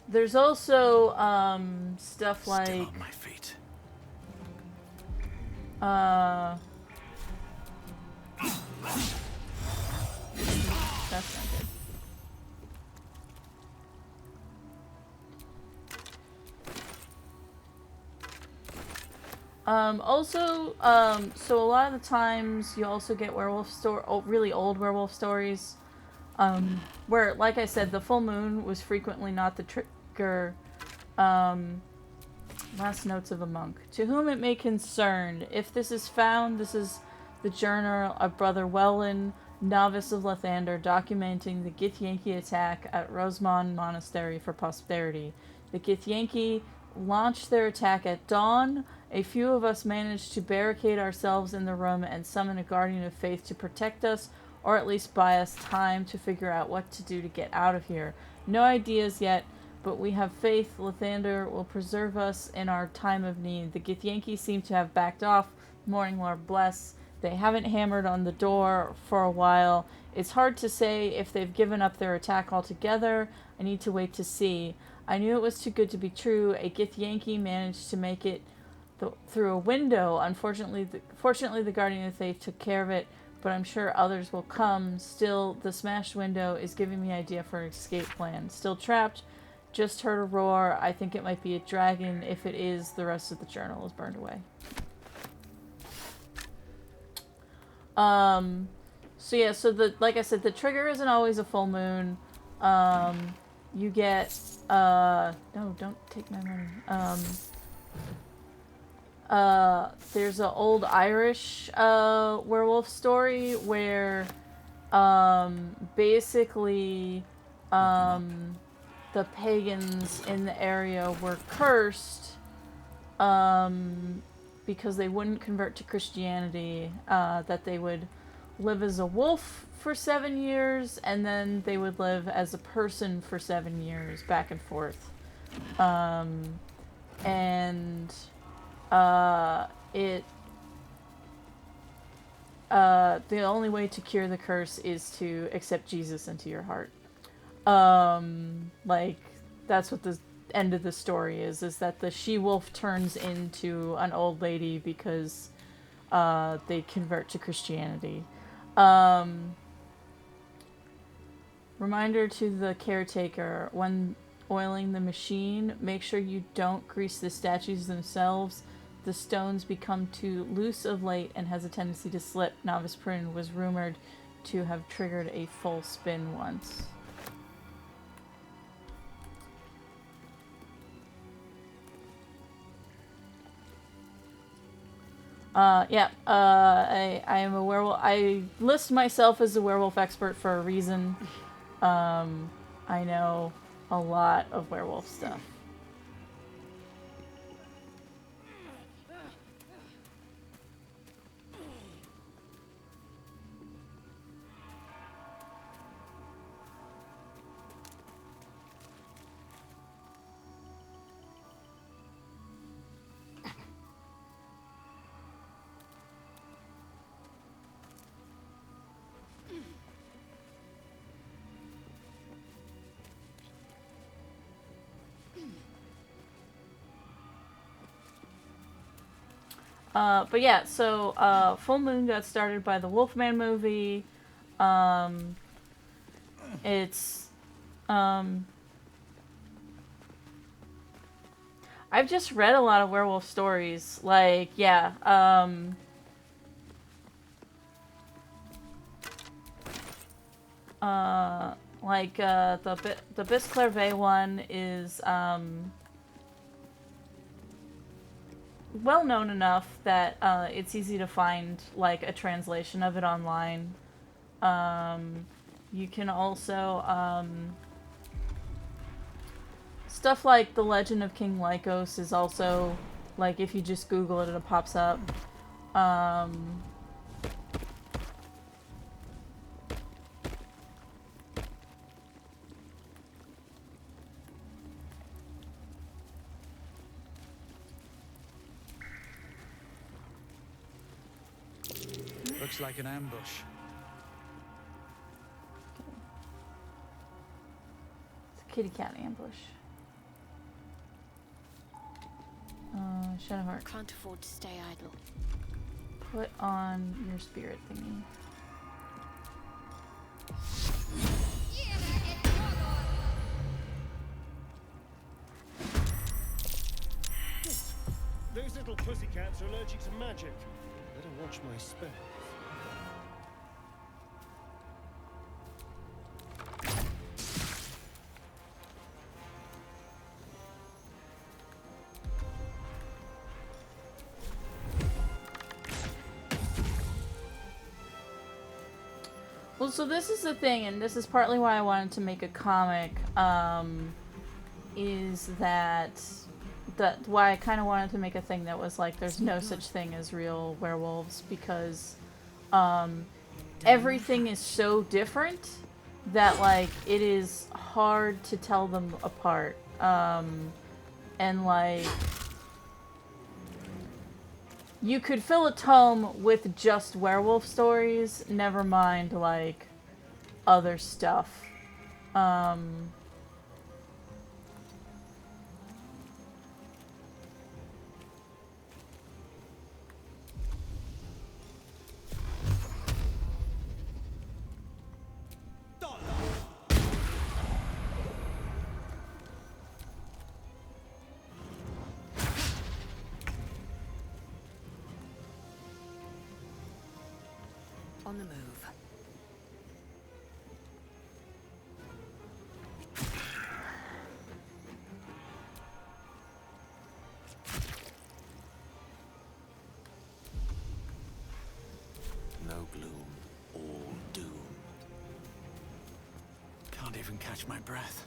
There's also stuff like Still on my feet. That's not good. So a lot of the times you also get really old werewolf stories, where, like I said, the full moon was frequently not the trigger. Last notes of a monk. To whom it may concern, if this is found, this is the journal of Brother Wyll, novice of Lathander, documenting the Githyanki attack at Rosemont Monastery for posterity. The Githyanki launched their attack at dawn. A few of us managed to barricade ourselves in the room and summon a guardian of faith to protect us, or at least buy us time to figure out what to do to get out of here. No ideas yet, but we have faith Lathander will preserve us in our time of need. The Githyanki seem to have backed off. Morning Lord bless. They haven't hammered on the door for a while. It's hard to say if they've given up their attack altogether. I need to wait to see. I knew it was too good to be true. A Githyanki managed to make it through a window. Unfortunately, fortunately, the Guardian of Faith took care of it, but I'm sure others will come. Still, the smashed window is giving me idea for an escape plan. Still trapped. Just heard a roar. I think it might be a dragon. If it is, the rest of the journal is burned away. So yeah, so like I said, the trigger isn't always a full moon. You get, no, don't take my money. There's an old Irish, werewolf story where, basically, the pagans in the area were cursed, because they wouldn't convert to Christianity, that they would live as a wolf for 7 years, and then they would live as a person for 7 years, back and forth. The only way to cure the curse is to accept Jesus into your heart. Like, that's what the end of the story is that the she-wolf turns into an old lady because they convert to Christianity. Reminder to the caretaker, when oiling the machine, make sure you don't grease the statues themselves. The stones become too loose of late and has a tendency to slip. Novice Prune was rumored to have triggered a full spin once. I am a werewolf. I list myself as a werewolf expert for a reason. I know a lot of werewolf stuff. But yeah, so Full Moon got started by the Wolfman movie. I've just read a lot of werewolf stories. Like, yeah, the Bisclervais one is well known enough that it's easy to find like a translation of it online. You can also stuff like the Legend of King Lycos is also like if you just Google it pops up. Looks like an ambush. It's a kitty cat ambush. Shadowheart. Can't afford to stay idle. Put on your spirit thingy. Those little pussycats are allergic to magic. Better watch my spells. Well, so this is the thing, and this is partly why I wanted to make a comic, is that why I kind of wanted to make a thing that was like, there's no such thing as real werewolves, because everything is so different that, like, it is hard to tell them apart. And, like, you could fill a tome with just werewolf stories, never mind, like, other stuff. On the move. No gloom, all doom. Can't even catch my breath.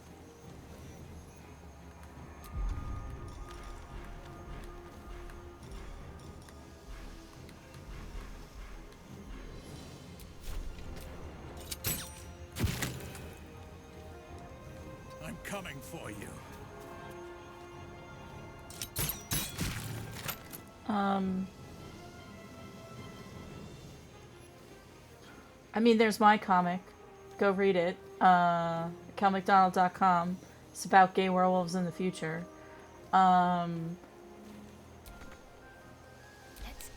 I'm coming for you. I mean, there's my comic. Go read it. CalMcDonald.com. It's about gay werewolves in the future. Let's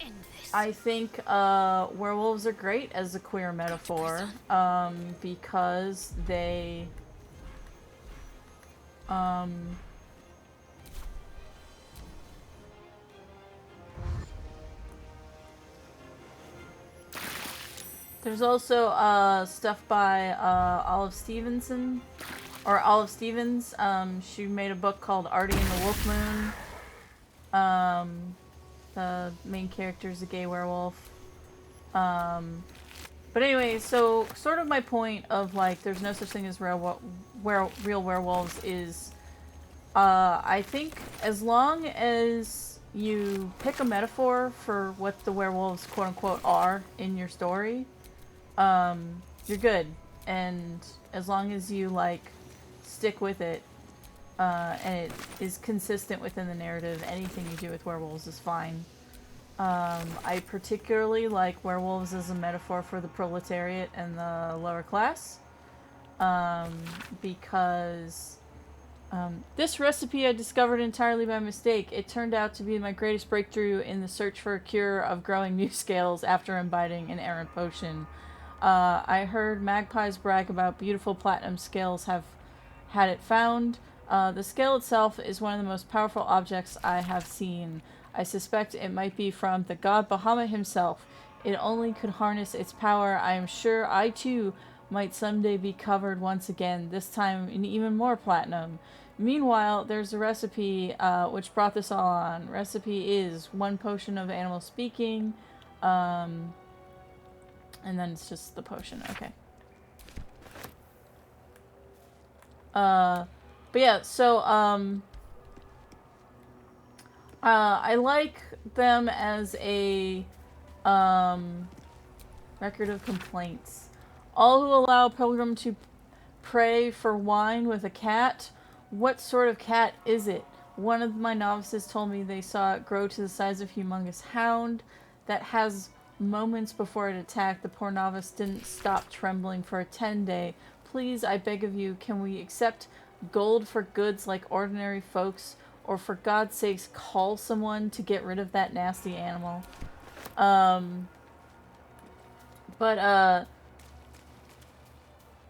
end this. I think werewolves are great as a queer metaphor, because they there's also stuff by Olive Stevenson, or Olive Stevens. She made a book called Artie and the Wolf Moon. The main character is a gay werewolf. But anyway, so sort of my point of like there's no such thing as real werewolves is I think as long as you pick a metaphor for what the werewolves quote unquote are in your story, you're good. And as long as you like stick with it, and it is consistent within the narrative, anything you do with werewolves is fine. I particularly like werewolves as a metaphor for the proletariat and the lower class, because this recipe I discovered entirely by mistake. It turned out to be my greatest breakthrough in the search for a cure of growing new scales after imbibing an errant potion. I heard magpies brag about beautiful platinum scales have had it found. The scale itself is one of the most powerful objects I have seen. I suspect it might be from the god Bahamut himself. It only could harness its power. I am sure I too might someday be covered once again, this time in even more platinum. Meanwhile, there's a recipe which brought this all on. Recipe is 1 potion of animal speaking, and then it's just the potion. Okay. But yeah, so I like them as a record of complaints. All who allow a pilgrim to pray for wine with a cat. What sort of cat is it? One of my novices told me they saw it grow to the size of a humongous hound that has moments before it attacked. The poor novice didn't stop trembling for a 10-day. Please, I beg of you, can we accept gold for goods like ordinary folks? Or for God's sakes, call someone to get rid of that nasty animal.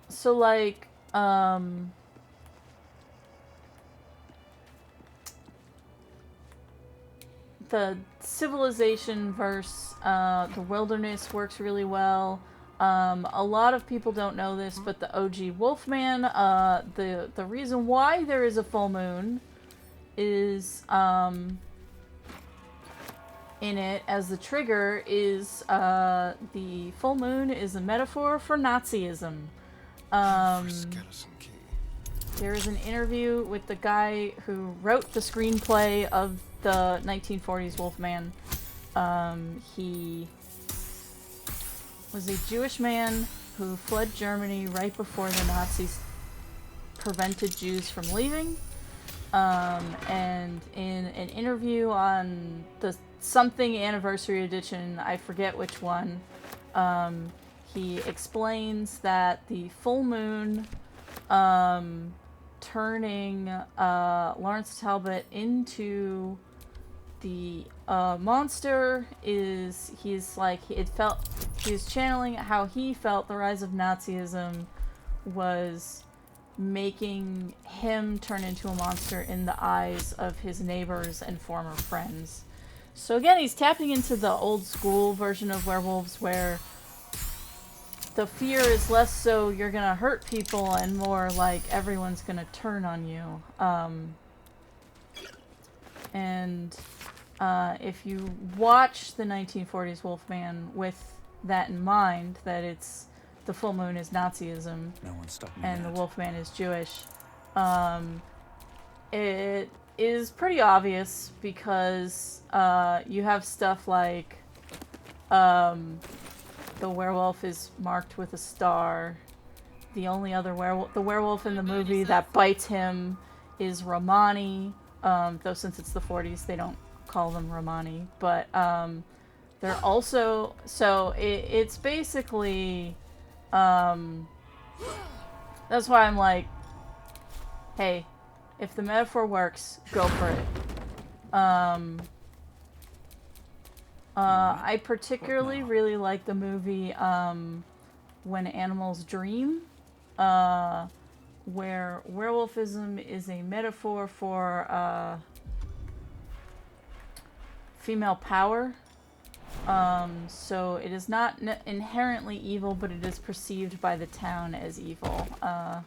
So like, the civilization versus the wilderness works really well. A lot of people don't know this, but the OG Wolfman, the reason why there is a full moon is in it as the trigger is the full moon is a metaphor for Nazism. There is an interview with the guy who wrote the screenplay of the 1940s Wolfman. He was a Jewish man who fled Germany right before the Nazis prevented Jews from leaving. And in an interview on the something anniversary edition, I forget which one, he explains that the full moon turning Lawrence Talbot into the monster is, he's like, it felt, he was channeling how he felt the rise of Nazism was making him turn into a monster in the eyes of his neighbors and former friends. So again, he's tapping into the old school version of werewolves where the fear is less so you're gonna hurt people and more like everyone's gonna turn on you. If you watch the 1940s Wolfman with that in mind, that it's the full moon is Nazism and the Wolfman is Jewish, it is pretty obvious because you have stuff like the werewolf is marked with a star. The only other werewolf, the werewolf in the movie that bites him is Romani, though since it's the 40s they don't call them Romani, but they're also, so it's basically, that's why I'm like, hey, if the metaphor works, go for it. I particularly really like the movie When Animals Dream, where werewolfism is a metaphor for female power. So it is not inherently evil, but it is perceived by the town as evil. Come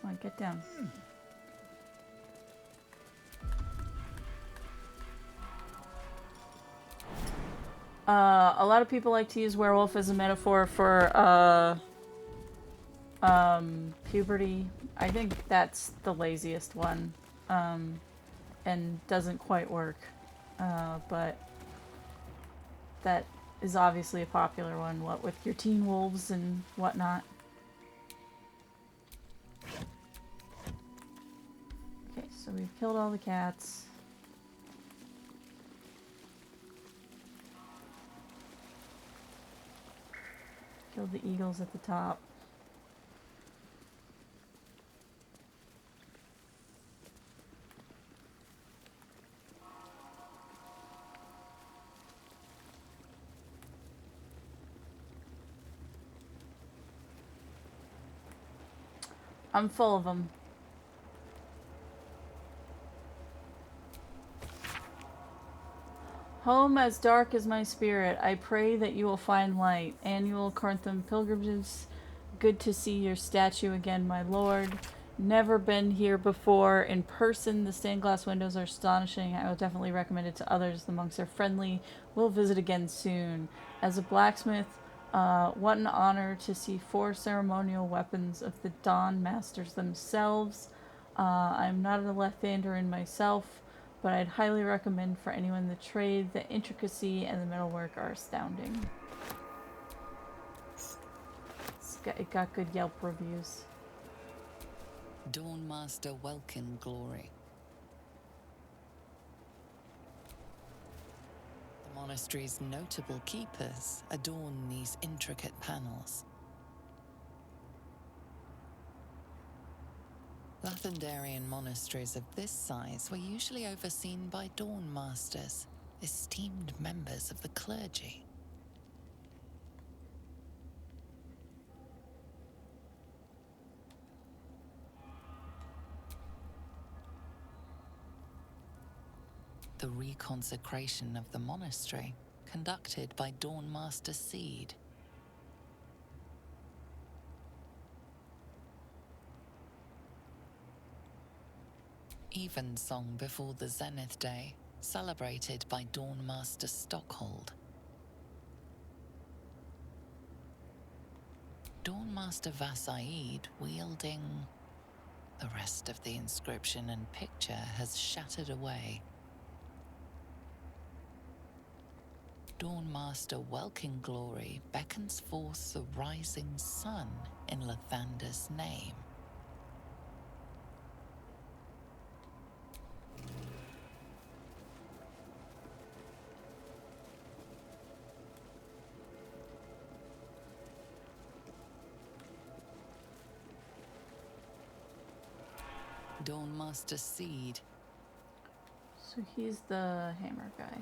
on, get down. A lot of people like to use werewolf as a metaphor for puberty. I think that's the laziest one, and doesn't quite work, but that is obviously a popular one, what with your teen wolves and whatnot. Okay, so we've killed all the cats. Killed the eagles at the top. I'm full of them. Home as dark as my spirit, I pray that you will find light. Annual Cartham pilgrimages. Good to see your statue again, my lord. Never been here before in person. The stained glass windows are astonishing. I will definitely recommend it to others. The monks are friendly. We'll visit again soon. As a blacksmith, what an honor to see 4 ceremonial weapons of the Dawn Masters themselves. I'm not a left-hander in myself, but I'd highly recommend for anyone in the trade. The intricacy and the metalwork are astounding. It got good Yelp reviews. Dawnmaster Welkin Glory. The monastery's notable keepers adorn these intricate panels. Lathendarian monasteries of this size were usually overseen by Dawnmasters, esteemed members of the clergy. The reconsecration of the monastery, conducted by Dawnmaster Seed. Evensong before the Zenith Day, celebrated by Dawnmaster Stockhold. Dawnmaster Vassaid wielding... The rest of the inscription and picture has shattered away. Dawnmaster Welkin Glory beckons forth the rising sun in Lathander's name. Dawnmaster Seed. So he's the hammer guy.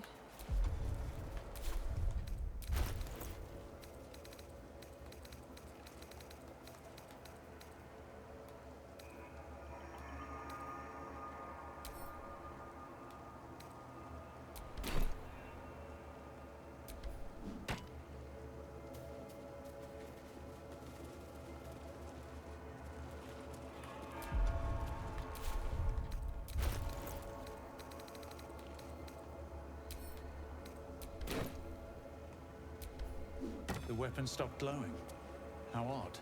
The weapon stopped glowing. How odd.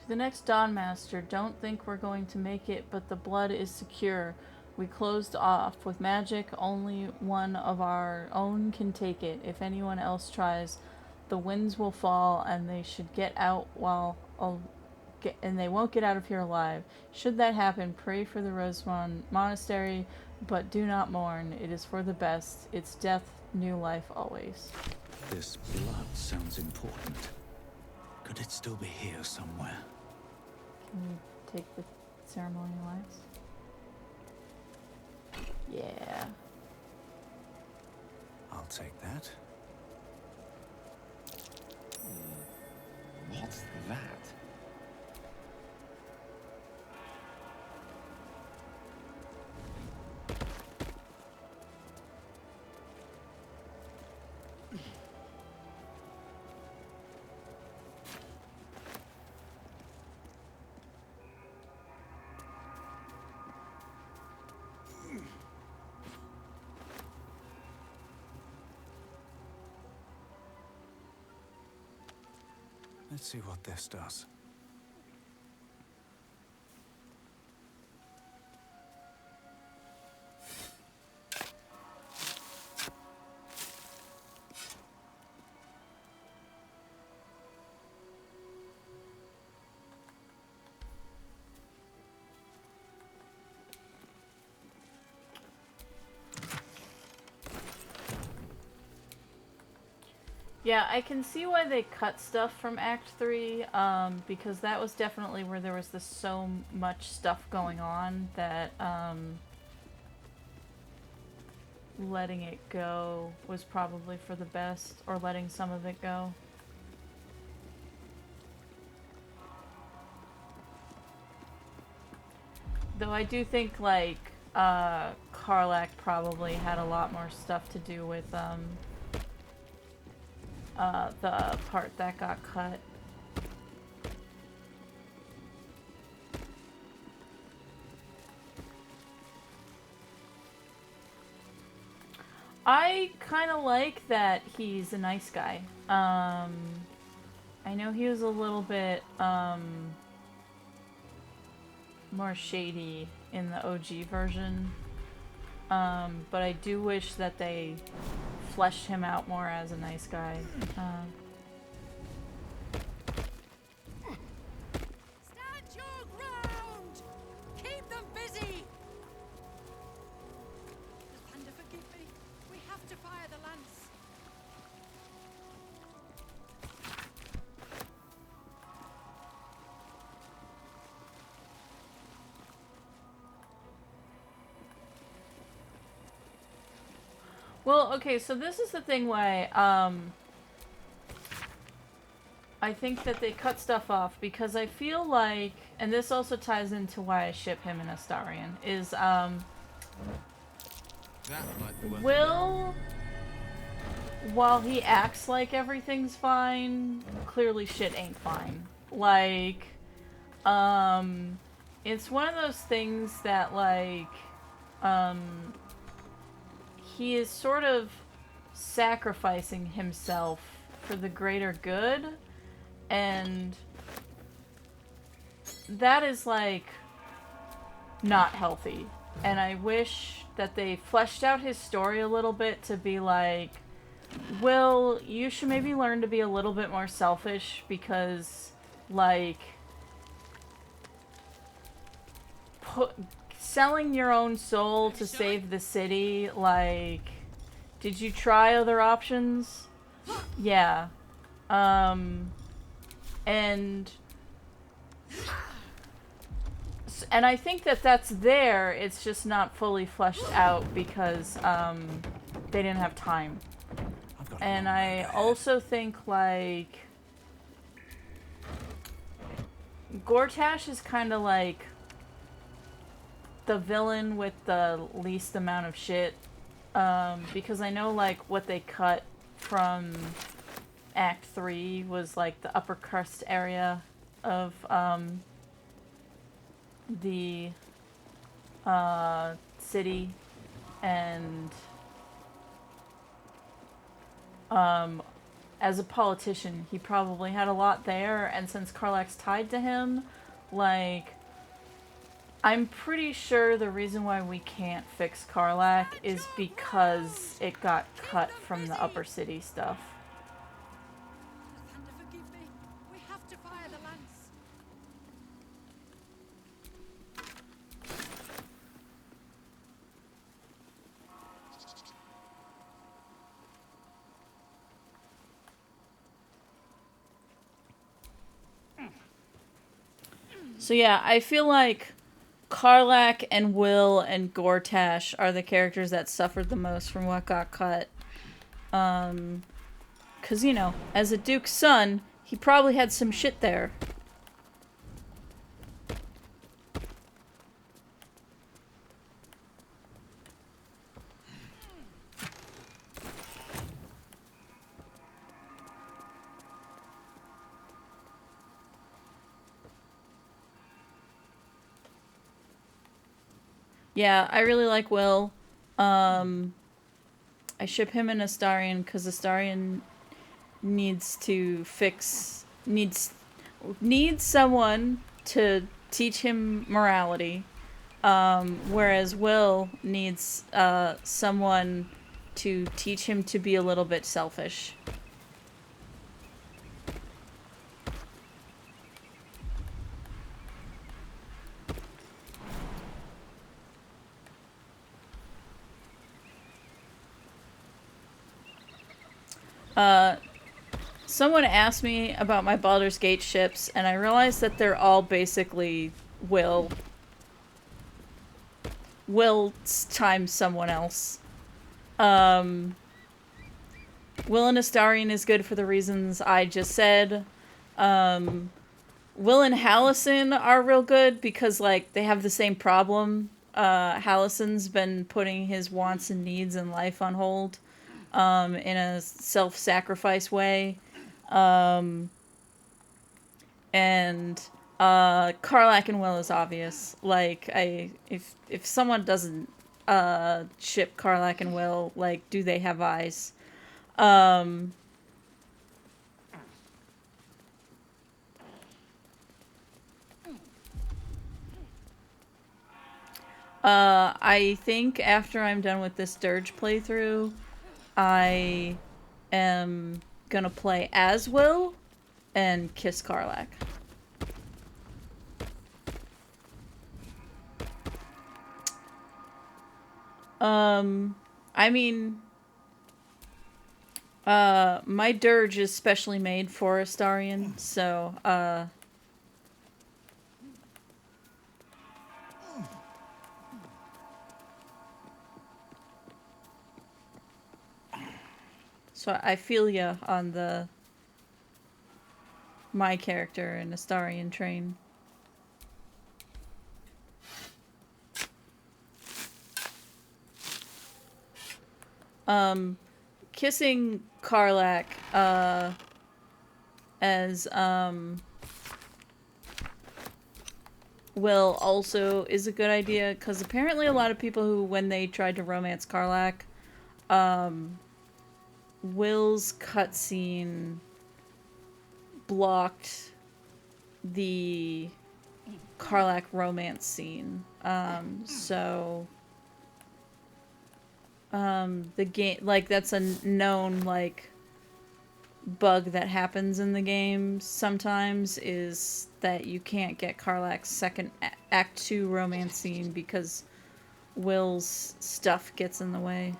The next Dawn Master, don't think we're going to make it, but the blood is secure. We closed off. With magic, only one of our own can take it. If anyone else tries, the winds will fall and they should get out and they won't get out of here alive. Should that happen, pray for the Rosemont Monastery, but do not mourn. It is for the best. It's death, new life always. This blood sounds important. Could it still be here somewhere? Can you take the ceremonial lives? Yeah. I'll take that. What's that? Let's see what this does. Yeah, I can see why they cut stuff from Act 3, because that was definitely where there was so much stuff going on that, letting it go was probably for the best, or letting some of it go. Though I do think, like, Karlach probably had a lot more stuff to do with, the part that got cut. I kind of like that he's a nice guy. I know he was a little bit, more shady in the OG version. But I do wish that they fleshed him out more as a nice guy. Stand your ground! Keep them busy! Thunder, forgive me. We have to fire the lance. Well, okay, so this is the thing why, I think that they cut stuff off because I feel like, and this also ties into why I ship him and Astarion, is, Wyll, while he acts like everything's fine, clearly shit ain't fine. Like, it's one of those things that, like, he is sort of sacrificing himself for the greater good, and that is, like, not healthy. And I wish that they fleshed out his story a little bit to be like, Wyll, you should maybe learn to be a little bit more selfish because, like, selling your own soul to save the city, like, did you try other options? Yeah. And I think that that's there, it's just not fully fleshed out because, they didn't have time. And I also think, like, Gortash is kind of like the villain with the least amount of shit, because I know, like, what they cut from Act 3 was, like, the upper crust area of, the, city, and, as a politician, he probably had a lot there, and since Karlach's tied to him, like, I'm pretty sure the reason why we can't fix Karlach is because it got cut from the upper city stuff. Thunder, forgive me. We have to fire the lance. So yeah, I feel like Karlach and Wyll and Gortash are the characters that suffered the most from what got cut. 'Cause, you know, as a Duke's son, he probably had some shit there. Yeah, I really like Wyll. I ship him and Astarion because Astarion needs to fix... needs someone to teach him morality. Whereas Wyll needs someone to teach him to be a little bit selfish. Someone asked me about my Baldur's Gate ships, and I realized that they're all basically Wyll. Wyll times someone else. Wyll and Astarion is good for the reasons I just said. Wyll and Hallison are real good because, like, they have the same problem. Hallison's been putting his wants and needs in life on hold, in a self-sacrifice way. And Karlach and Wyll is obvious. Like, if someone doesn't ship Karlach and Wyll, like, do they have eyes? I think after I'm done with this Durge playthrough, I am gonna play as Wyll and kiss Karlach. I mean, my Durge is specially made for Astarion, so, so I feel ya on the my character and Astarion train. Kissing Karlach, as, Wyll also is a good idea, because apparently a lot of people who, when they tried to romance Karlach, Wyll's cutscene blocked the Karlach romance scene. The game, like, that's a known, like, bug that happens in the game sometimes, is that you can't get Karlach's second Act 2 romance scene because Wyll's stuff gets in the way.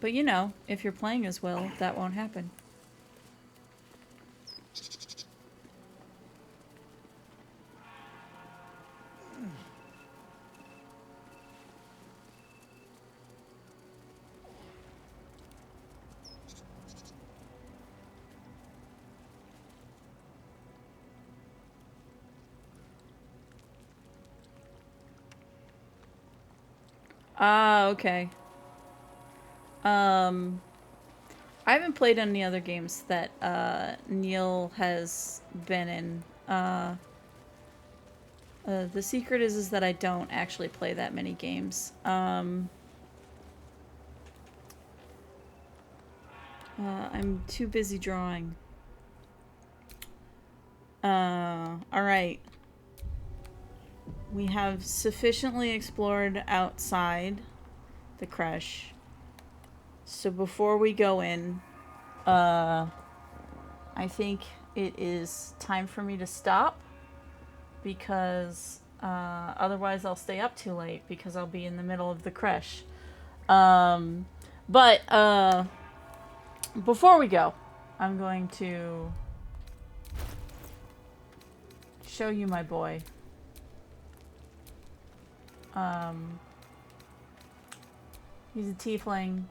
But you know, if you're playing as Wyll, that won't happen. Ah, okay. I haven't played any other games that, Neil has been in. The secret is that I don't actually play that many games. I'm too busy drawing. Alright. We have sufficiently explored outside the creche. So before we go in, I think it is time for me to stop, because otherwise I'll stay up too late because I'll be in the middle of the creche. But before we go, I'm going to show you my boy. He's a tiefling.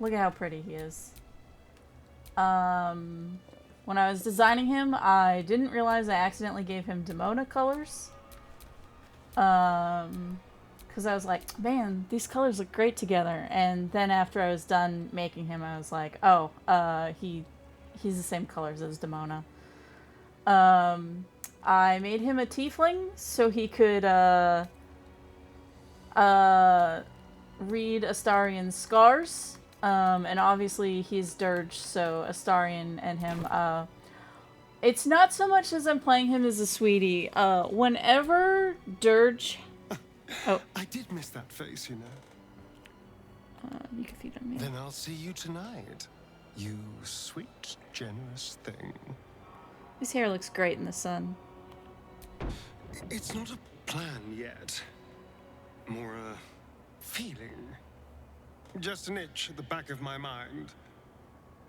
Look at how pretty he is. When I was designing him, I didn't realize I accidentally gave him Demona colors. Because I was like, man, these colors look great together. And then after I was done making him, I was like, oh, he's the same colors as Demona. I made him a tiefling so he could, read Astarion's scars. And obviously he's Durge, so Astarion and him, it's not so much as I'm playing him as a sweetie. Whenever Durge... Oh. I did miss that face, you know. You can feed on me. Then I'll see you tonight. You sweet, generous thing. His hair looks great in the sun. It's not a plan yet. More a feeling. Just an itch at the back of my mind.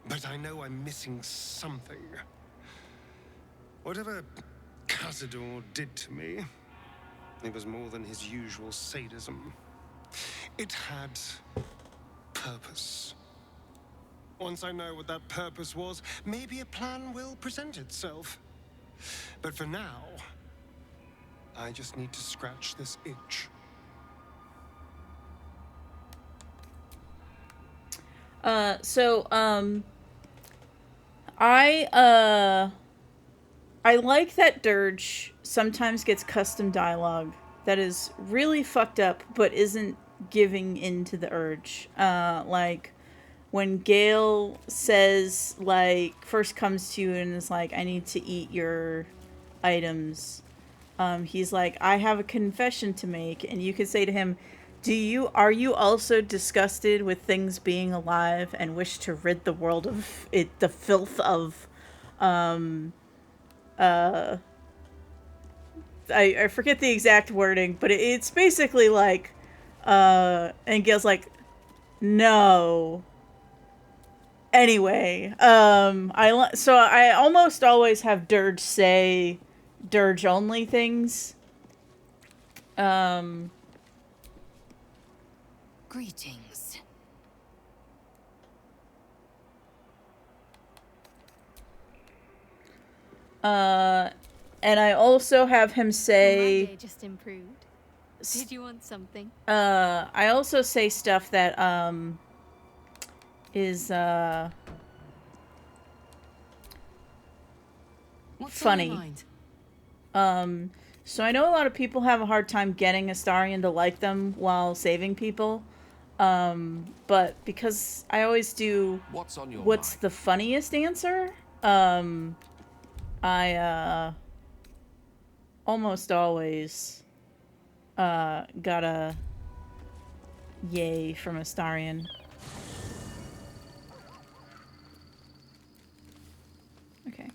But I know I'm missing something. Whatever Cazador did to me, it was more than his usual sadism. It had purpose. Once I know what that purpose was, maybe a plan will present itself. But for now, I just need to scratch this itch. I like that Durge sometimes gets custom dialogue that is really fucked up, but isn't giving in to the urge. Like, when Gale says, like, first comes to you and is like, I need to eat your items. He's like, I have a confession to make, and you could say to him, are you also disgusted with things being alive and wish to rid the world of it, the filth of, I forget the exact wording, but it's basically like, and Gale's like, no. Anyway, so I almost always have Durge say Durge only things. Greetings. And I also have him say... My day just improved. Did you want something? I also say stuff that, is, funny. So I know a lot of people have a hard time getting Astarion to like them while saving people. But because I always do what's the funniest answer, I almost always got a yay from Astarion. Okay.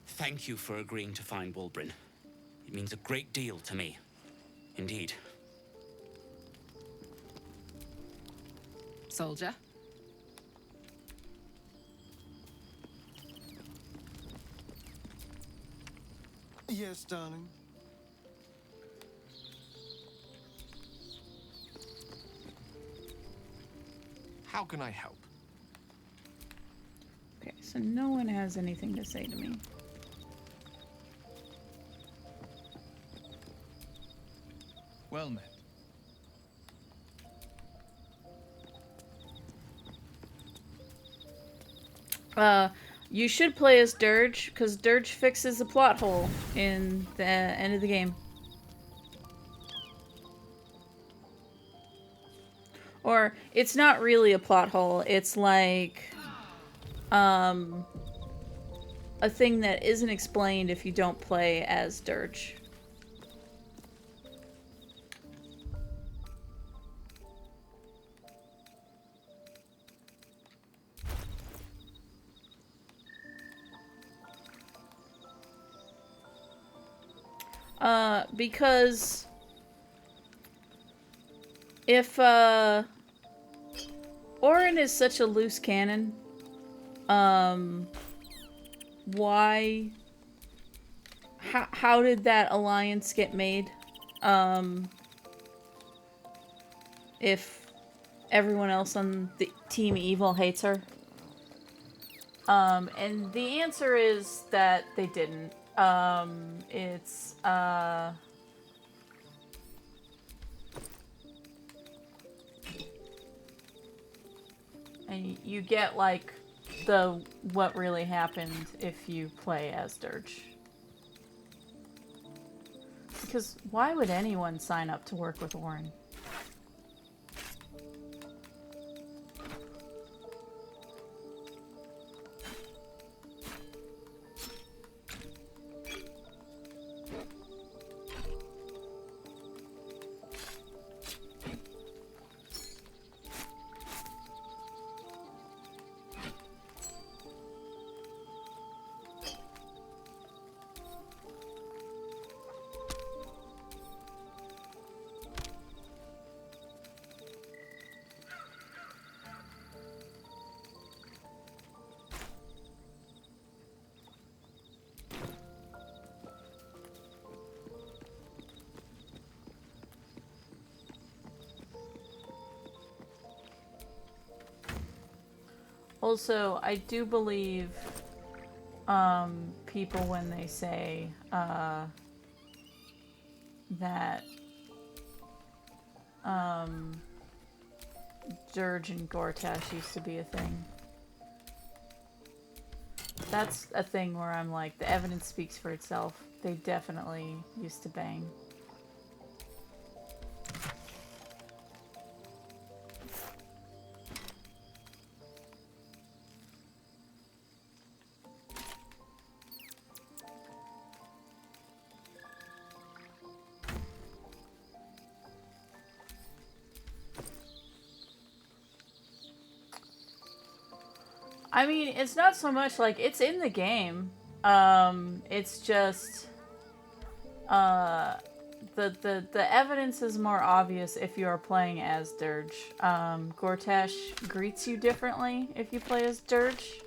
Thank you for agreeing to find Wulbren. It means a great deal to me. Indeed. Soldier? Yes, darling. How can I help? Okay, so no one has anything to say to me. Well met. You should play as Durge, because Durge fixes a plot hole in the end of the game. Or, it's not really a plot hole, it's like, a thing that isn't explained if you don't play as Durge. Because if, Orin is such a loose cannon, why, how did that alliance get made? If everyone else on the Team Evil hates her? And the answer is that they didn't. It's, and you get, like, what really happened if you play as Durge. Because why would anyone sign up to work with Orin? Also, I do believe people when they say that Durge and Gortash used to be a thing. That's a thing where I'm like, the evidence speaks for itself. They definitely used to bang. I mean, it's not so much like it's in the game. It's just the evidence is more obvious if you are playing as Durge. Gortash greets you differently if you play as Durge.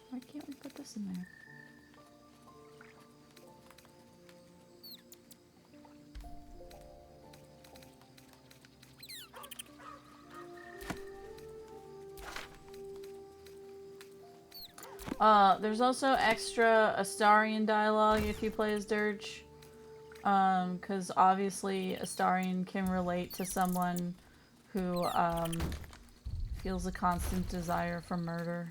Why can't we put this in there? There's also extra Astarion dialogue if you play as Durge. Because obviously Astarion can relate to someone who, feels a constant desire for murder.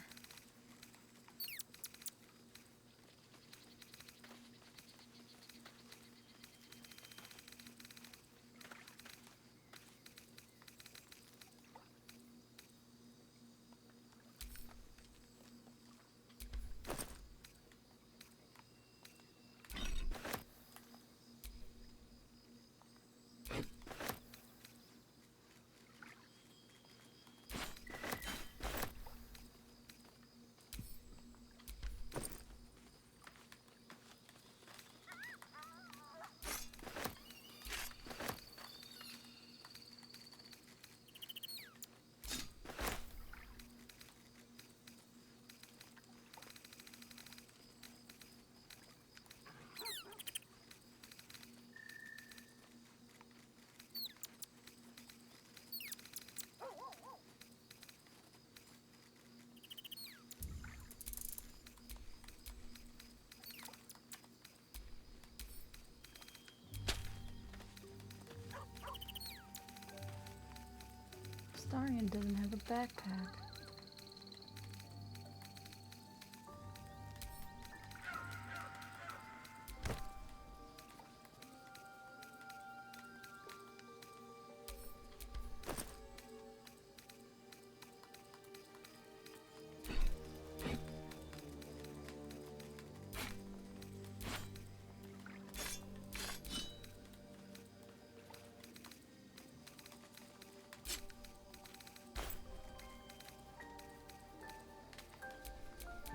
Astarion doesn't have a backpack.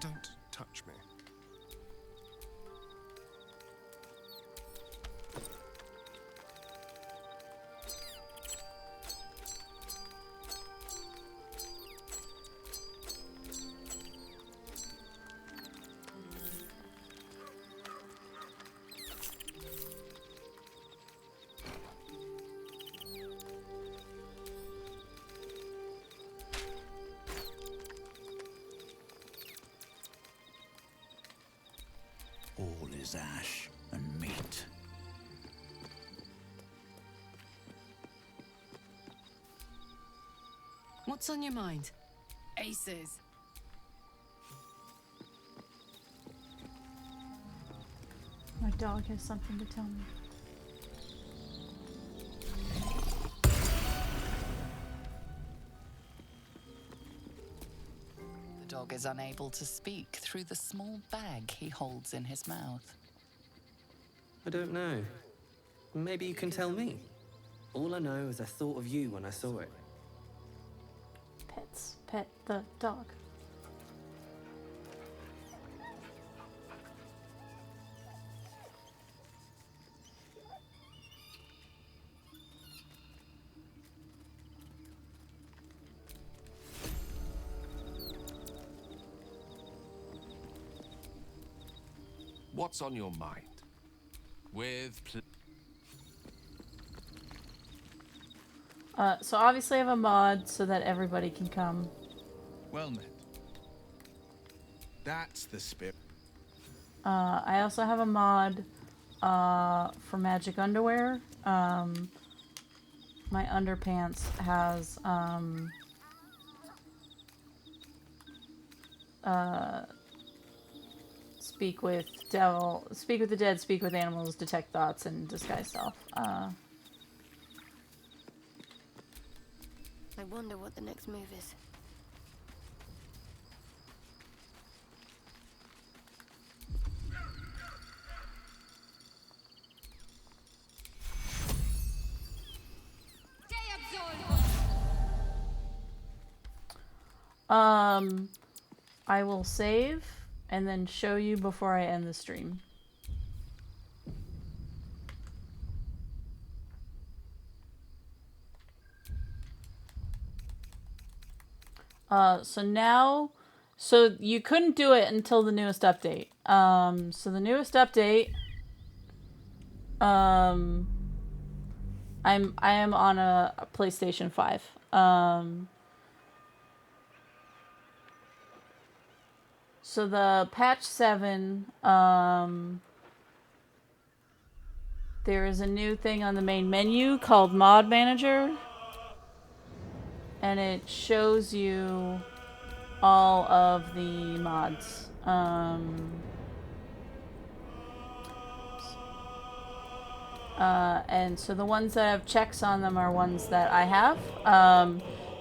Don't touch me. All is ash and meat. What's on your mind? Aces. My dog has something to tell me. The dog is unable to speak through the small bag he holds in his mouth. I don't know. Maybe you can tell me. All I know is I thought of you when I saw it. Pet the dog. What's on your mind? With So obviously I have a mod so that everybody can come. Well met. That's the spirit. I also have a mod for magic underwear. My underpants has speak with the dead, speak with animals, detect thoughts, and disguise self. I wonder what the next move is. I will save and then show you before I end the stream. So you couldn't do it until the newest update. So the newest update, I am on a PlayStation 5. So the patch 7, there is a new thing on the main menu called Mod Manager. And it shows you all of the mods. And so the ones that have checks on them are ones that I have.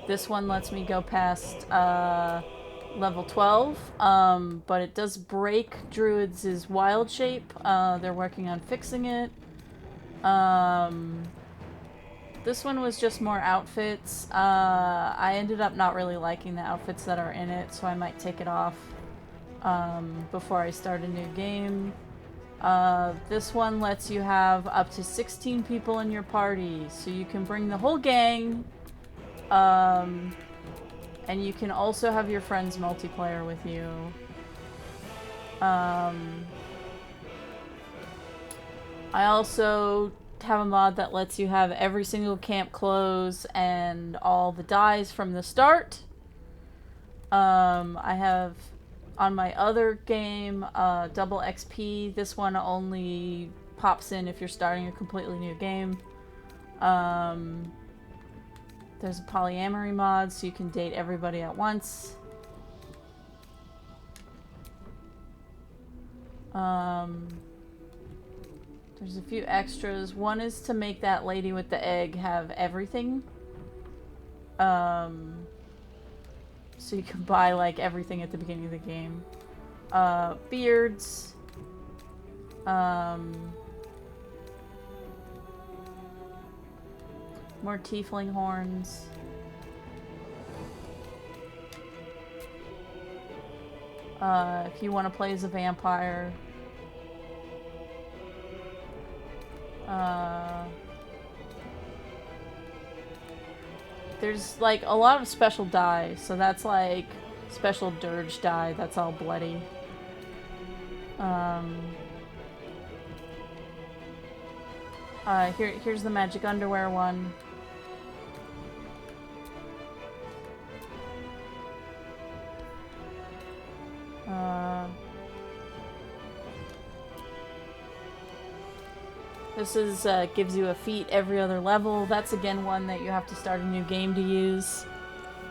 This one lets me go past level 12, but it does break Druids' wild shape. They're working on fixing it. This one was just more outfits. I ended up not really liking the outfits that are in it, so I might take it off before I start a new game. This one lets you have up to 16 people in your party, so you can bring the whole gang, and you can also have your friends multiplayer with you. I also have a mod that lets you have every single camp close and all the dyes from the start. I have on my other game double XP. This one only pops in if you're starting a completely new game. There's a polyamory mod so you can date everybody at once. There's a few extras. One is to make that lady with the egg have everything. So you can buy like everything at the beginning of the game. Beards. More tiefling horns. If you want to play as a vampire. There's like a lot of special dye, so that's like special Durge dye that's all bloody. Here's the magic underwear one. This is gives you a feat every other level. That's again one that you have to start a new game to use.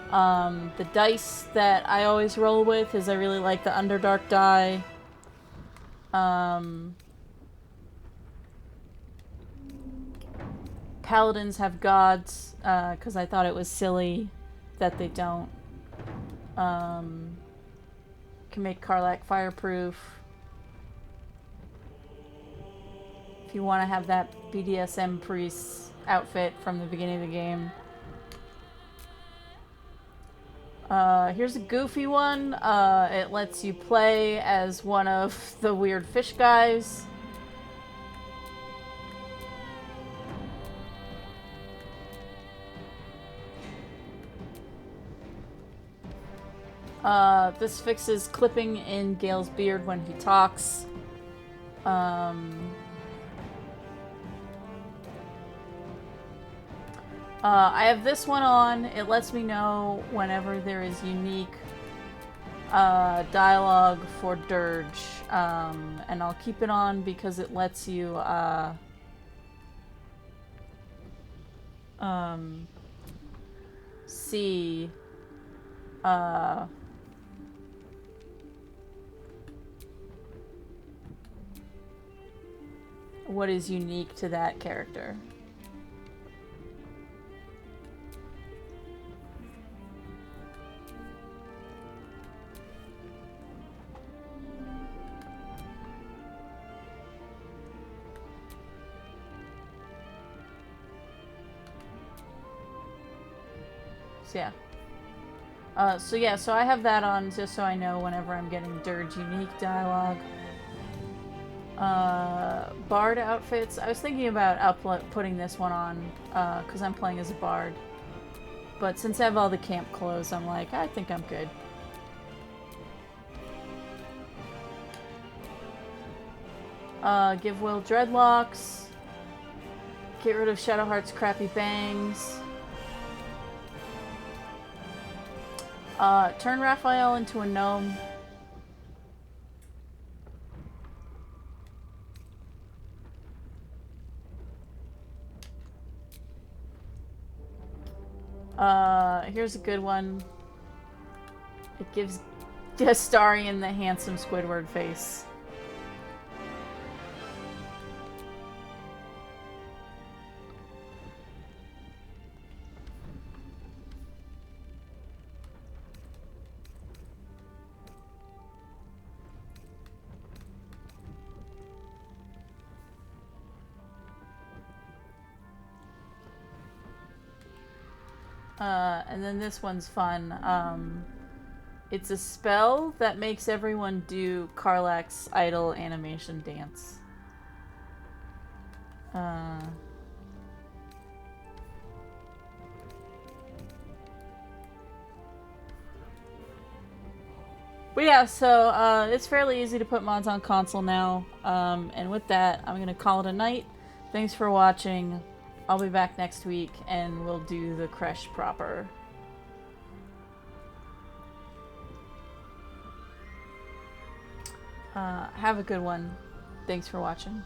The dice that I always roll with is I really like the Underdark die. Paladins have gods, because I thought it was silly that they don't. Can make Karlach fireproof. If you want to have that BDSM priest outfit from the beginning of the game. Here's a goofy one. It lets you play as one of the weird fish guys. This fixes clipping in Gale's beard when he talks. I have this one on. It lets me know whenever there is unique dialogue for Durge. And I'll keep it on because it lets you see what is unique to that character. So yeah. So I have that on just so I know whenever I'm getting Durge unique dialogue. Bard outfits. I was thinking about putting this one on because I'm playing as a bard. But since I have all the camp clothes, I'm like, I think I'm good. Give Wyll dreadlocks. Get rid of Shadowheart's crappy bangs. Turn Raphael into a gnome. Here's a good one. It gives Astarion the handsome Squidward face. And then this one's fun. It's a spell that makes everyone do Karlach's idle animation dance. But yeah, so it's fairly easy to put mods on console now. And with that, I'm going to call it a night. Thanks for watching. I'll be back next week and we'll do the Kresh proper. Have a good one. Thanks for watching.